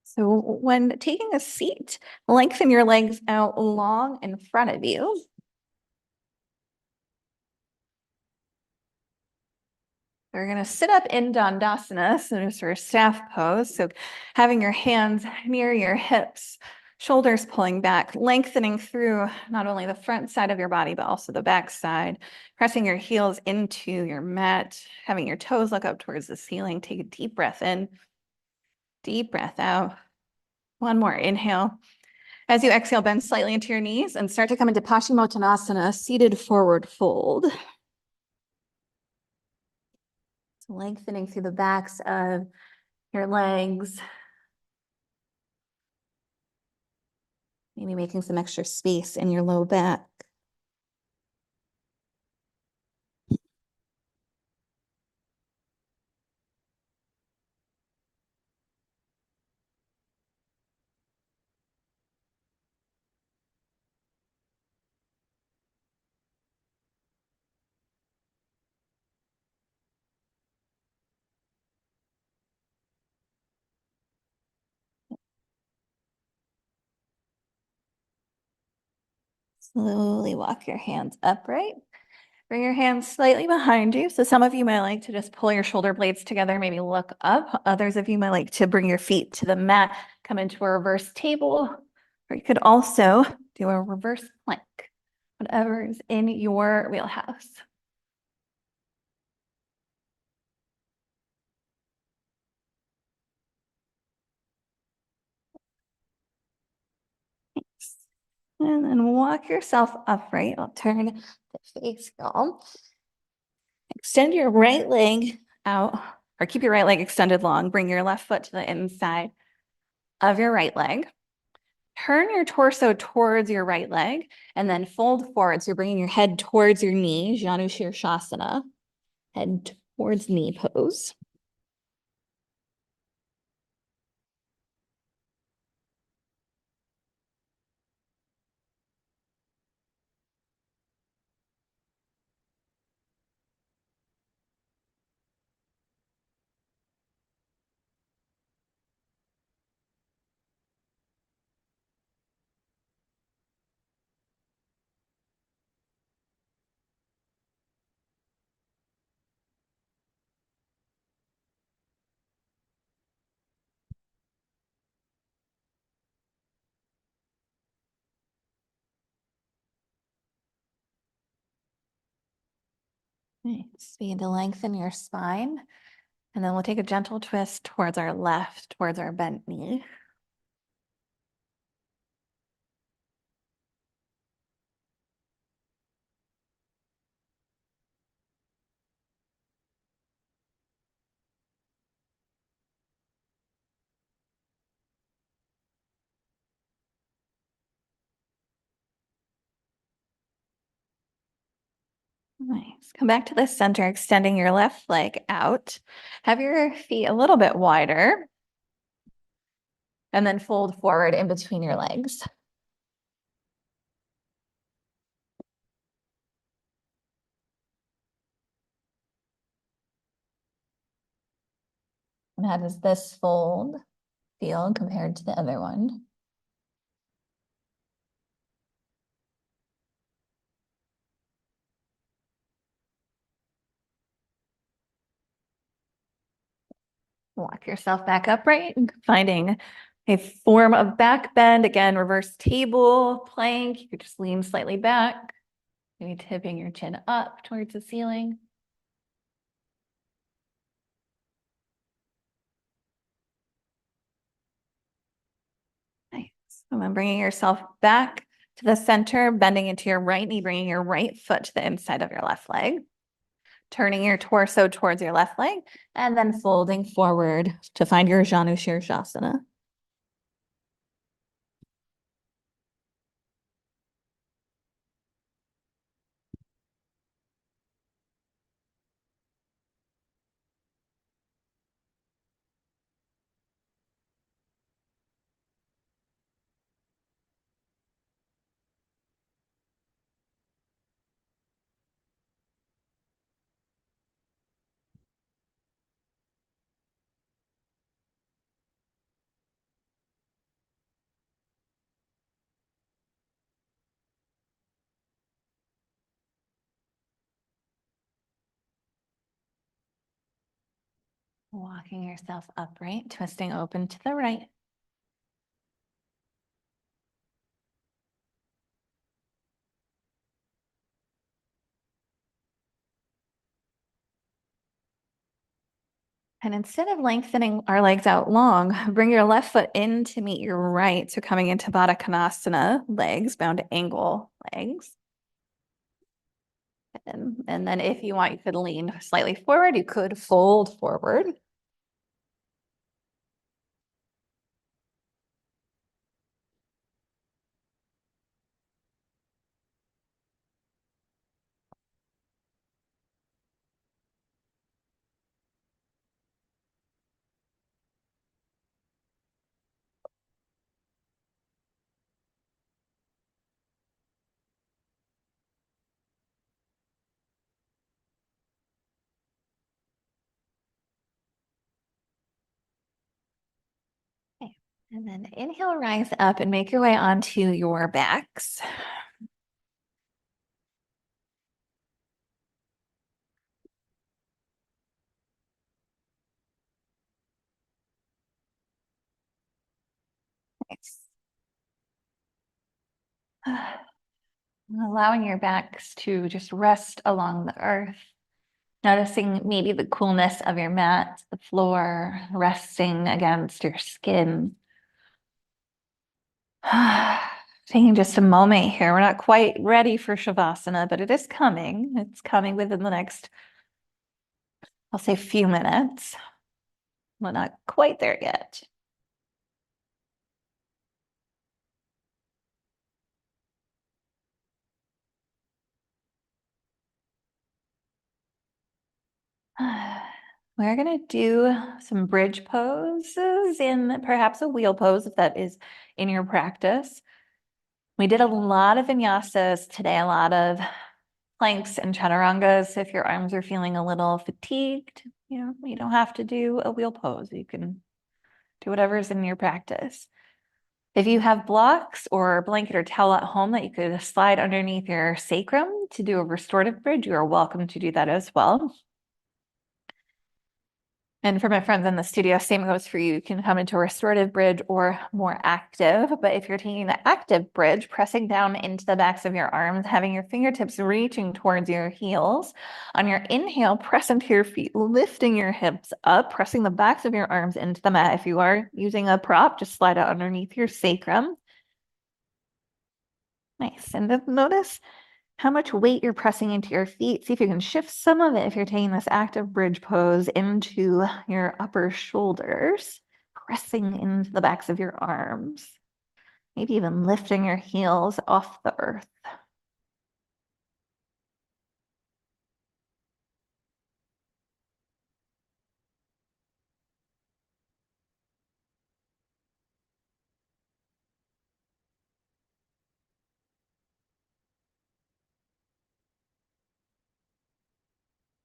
So when taking a seat, lengthen your legs out long in front of you. We're going to sit up in Dandasana, so just for staff pose. So having your hands near your hips, shoulders pulling back, lengthening through not only the front side of your body, but also the back side, pressing your heels into your mat, having your toes look up towards the ceiling. Take a deep breath in, deep breath out. One more inhale. As you exhale, bend slightly into your knees and start to come into Paschimottanasana, seated forward fold. So lengthening through the backs of your legs. Maybe making some extra space in your low back. Slowly walk your hands upright. Bring your hands slightly behind you. So some of you might like to just pull your shoulder blades together, maybe look up. Others of you might like to bring your feet to the mat, come into a reverse table, or you could also do a reverse plank, whatever is in your wheelhouse. Thanks. And then walk yourself upright. I'll turn to face y'all. Extend your right leg out, or keep your right leg extended long. Bring your left foot to the inside of your right leg. Turn your torso towards your right leg and then fold forward. So you're bringing your head towards your knee, Janu Shirshasana, head towards knee pose. Nice. Begin to lengthen your spine. And then we'll take a gentle twist towards our left, towards our bent knee. Nice. Come back to the center, extending your left leg out. Have your feet a little bit wider. And then fold forward in between your legs. And how does this fold feel compared to the other one? Walk yourself back upright, finding a form of back bend. Again, reverse table, plank. You could just lean slightly back, maybe tipping your chin up towards the ceiling. And then bringing yourself back to the center, bending into your right knee, bringing your right foot to the inside of your left leg, turning your torso towards your left leg, and then folding forward to find your Janu Shirshasana. Walking yourself upright, twisting open to the right. And instead of lengthening our legs out long, bring your left foot in to meet your right. So coming into Baddha Konasana, legs, bound angle legs. And then if you want, you could lean slightly forward. You could fold forward. Okay. And then inhale, rise up and make your way onto your backs. Nice. Allowing your backs to just rest along the earth. Noticing maybe the coolness of your mat, the floor, resting against your skin. Taking just a moment here. We're not quite ready for Shavasana, but it is coming. It's coming within the next, I'll say, few minutes. We're not quite there yet. We're going to do some bridge poses in perhaps a wheel pose if that is in your practice. We did a lot of vinyasas today, a lot of planks and chaturangas. If your arms are feeling a little fatigued, you don't have to do a wheel pose. You can do whatever's in your practice. If you have blocks or a blanket or towel at home that you could slide underneath your sacrum to do a restorative bridge, you are welcome to do that as well. And for my friends in the studio, same goes for you. You can come into a restorative bridge or more active. But if you're taking the active bridge, pressing down into the backs of your arms, having your fingertips reaching towards your heels. On your inhale, press into your feet, lifting your hips up, pressing the backs of your arms into the mat. If you are using a prop, just slide it underneath your sacrum. Nice. And then notice how much weight you're pressing into your feet. See if you can shift some of it if you're taking this active bridge pose into your upper shoulders, pressing into the backs of your arms, maybe even lifting your heels off the earth.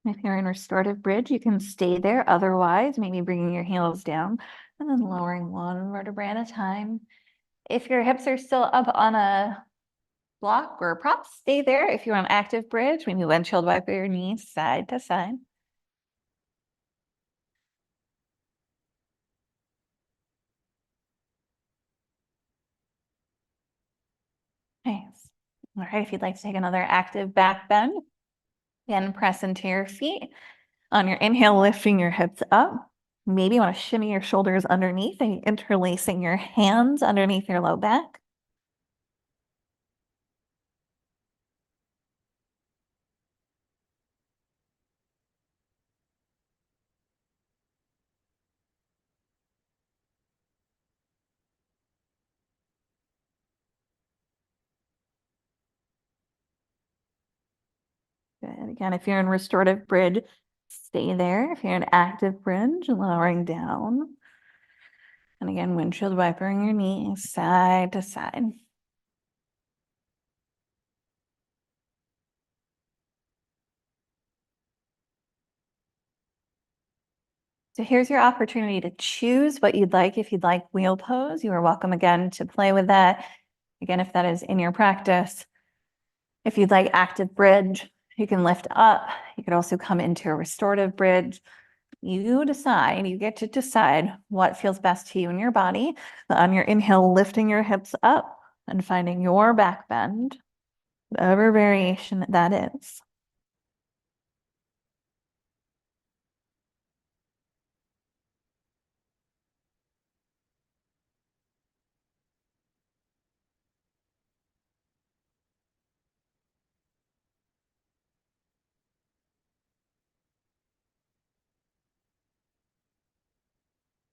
If you're in restorative bridge, you can stay there. Otherwise, maybe bringing your heels down and then lowering one vertebra at a time. If your hips are still up on a block or a prop, stay there. If you're on active bridge, maybe windshield wiper your knees side to side. Nice. All right, if you'd like to take another active back bend, again, press into your feet. On your inhale, lifting your hips up. Maybe you want to shimmy your shoulders underneath and interlacing your hands underneath your low back. Good. Again, if you're in restorative bridge, stay there. If you're in active bridge, lowering down. And again, windshield wipering your knees side to side. So here's your opportunity to choose what you'd like. If you'd like wheel pose, you are welcome again to play with that. Again, if that is in your practice. If you'd like active bridge, you can lift up. You could also come into a restorative bridge. You decide, you get to decide what feels best to you in your body. On your inhale, lifting your hips up and finding your back bend, whatever variation that is.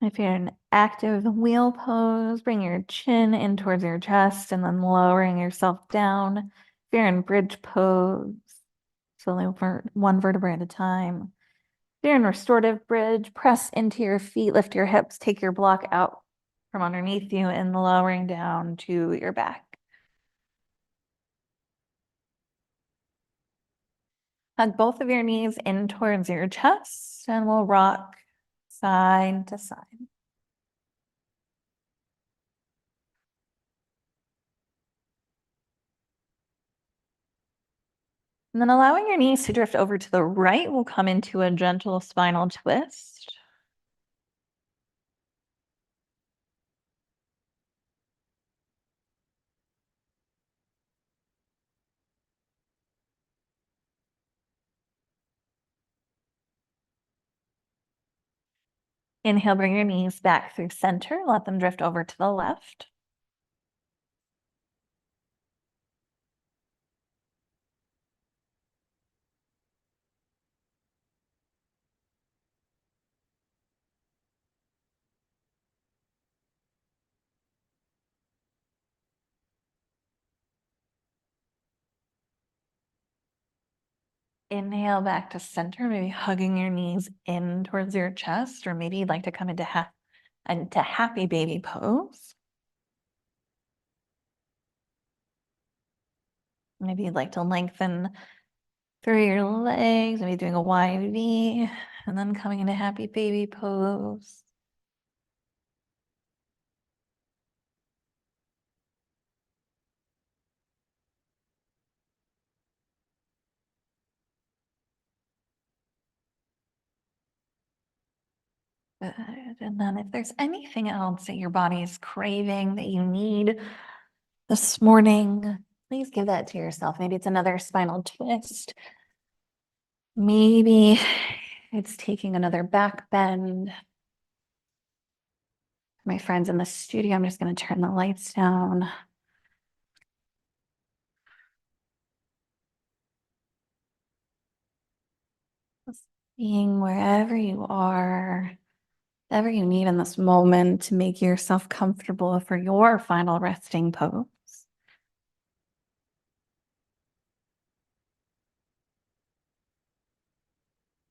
If you're in active wheel pose, bring your chin in towards your chest and then lowering yourself down. If you're in bridge pose, slowly one vertebra at a time. If you're in restorative bridge, press into your feet, lift your hips, take your block out from underneath you and lowering down to your back. Hug both of your knees in towards your chest and we'll rock side to side. And then allowing your knees to drift over to the right, we'll come into a gentle spinal twist. Inhale, bring your knees back through center. Let them drift over to the left. Inhale back to center, maybe hugging your knees in towards your chest, or maybe you'd like to come into happy baby pose. Maybe you'd like to lengthen through your legs, maybe doing a wide V, and then coming into happy baby pose. Good. And then if there's anything else that your body is craving that you need this morning, please give that to yourself. Maybe it's another spinal twist. Maybe it's taking another back bend. My friends in the studio, I'm just going to turn the lights down. Just being wherever you are, whatever you need in this moment to make yourself comfortable for your final resting pose.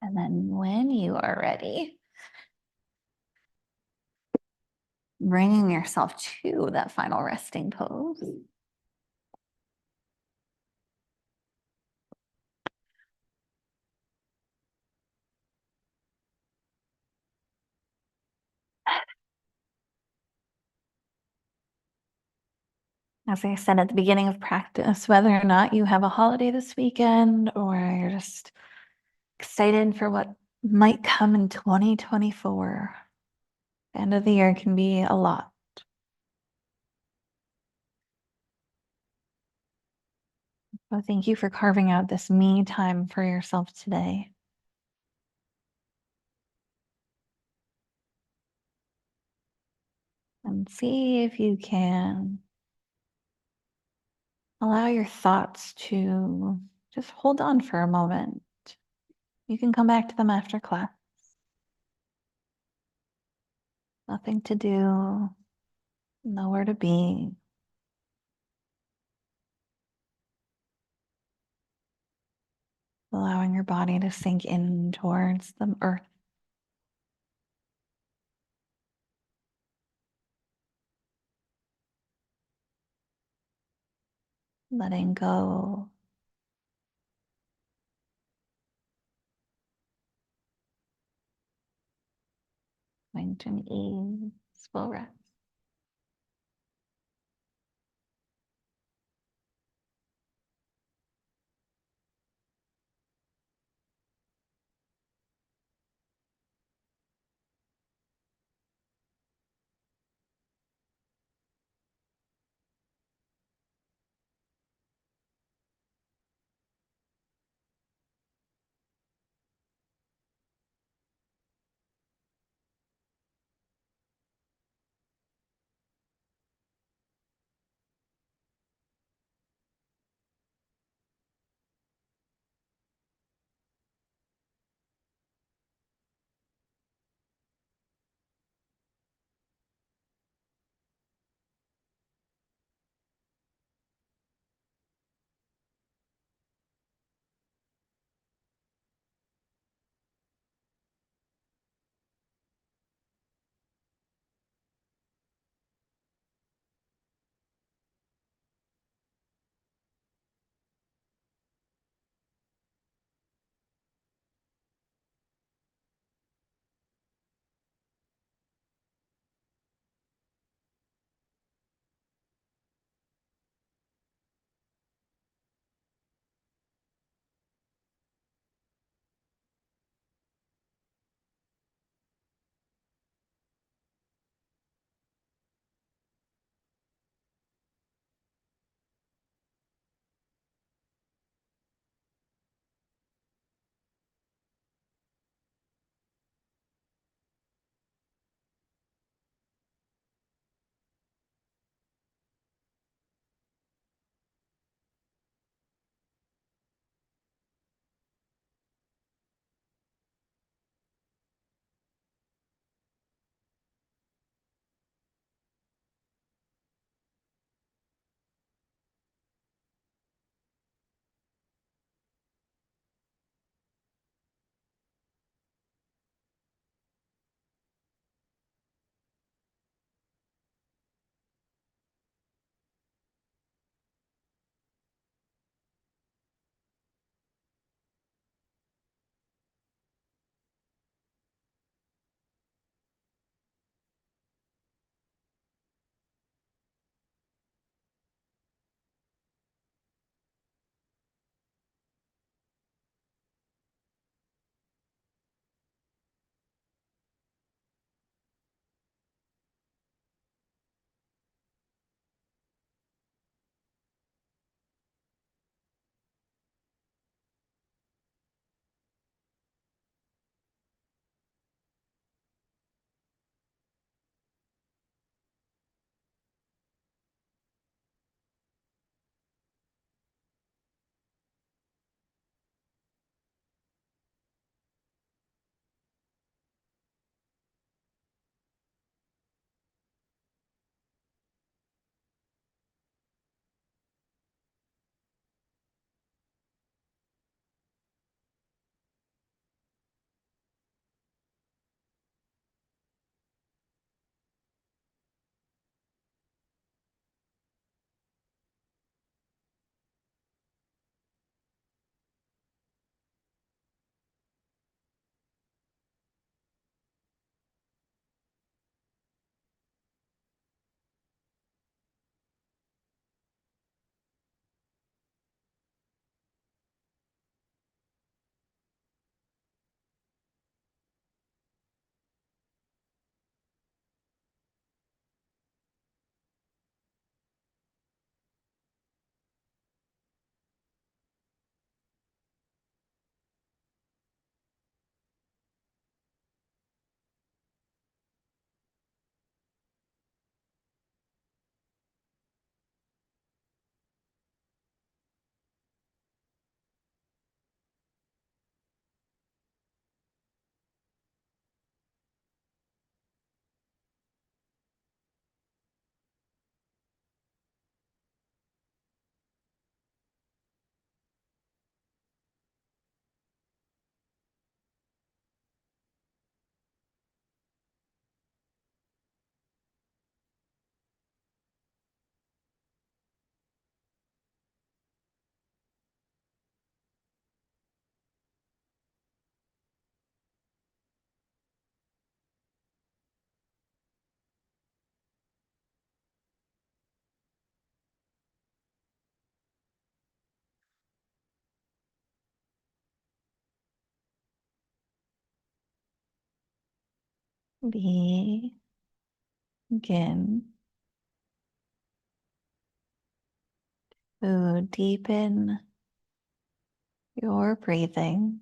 And then when you are ready, bringing yourself to that final resting pose. As I said at the beginning of practice, whether or not you have a holiday this weekend or you're just excited for what might come in 2024, the end of the year can be a lot. So thank you for carving out this me time for yourself today. And see if you can allow your thoughts to just hold on for a moment. You can come back to them after class. Nothing to do, nowhere to be. Allowing your body to sink in towards the earth. Letting go. Going to an easeful rest. Begin to deepen your breathing.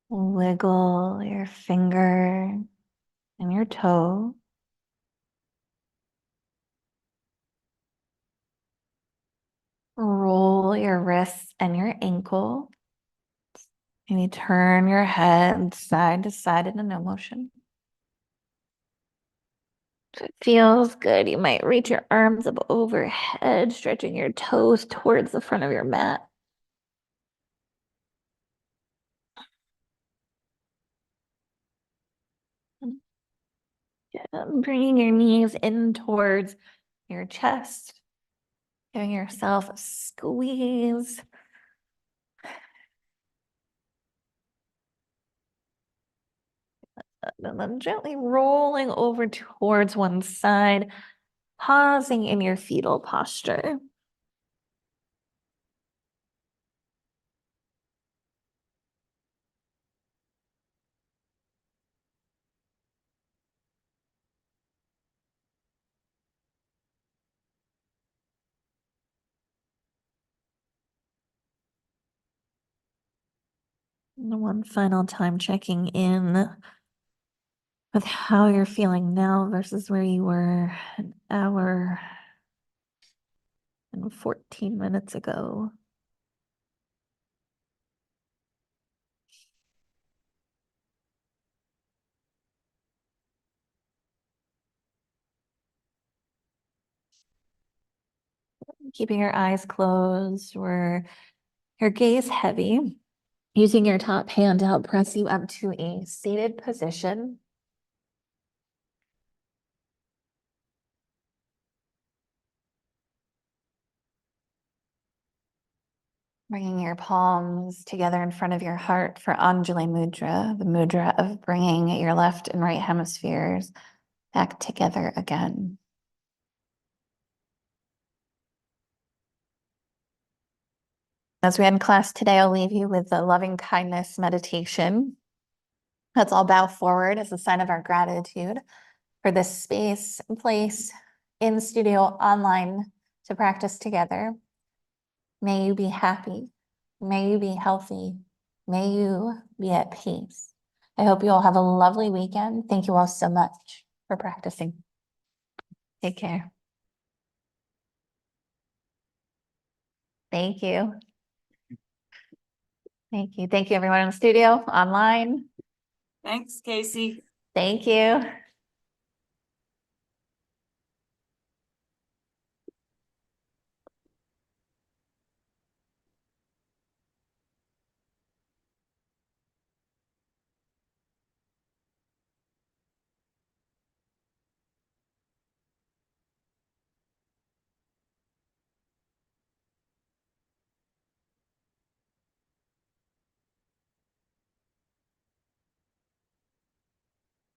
Wiggle your finger and your toe. Roll your wrists and your ankle. Maybe turn your head side to side in a no motion. If it feels good, you might reach your arms up overhead, stretching your toes towards the front of your mat. Bringing your knees in towards your chest, giving yourself a squeeze. And then gently rolling over towards one side, pausing in your fetal posture. And one final time checking in with how you're feeling now versus where you were an hour and 14 minutes ago. Keeping your eyes closed or your gaze heavy, using your top hand to help press you up to a seated position. Bringing your palms together in front of your heart for Anjali Mudra, the mudra of bringing your left and right hemispheres back together again. As we end class today, I'll leave you with the loving kindness meditation. Let's all bow forward as a sign of our gratitude for this space and place in studio, online, to practice together. May you be happy. May you be healthy. May you be at peace. I hope you all have a lovely weekend. Thank you all so much for practicing. Take care. Thank you. Thank you. Thank you, everyone in the studio, online. Thanks, Casey. Thank you.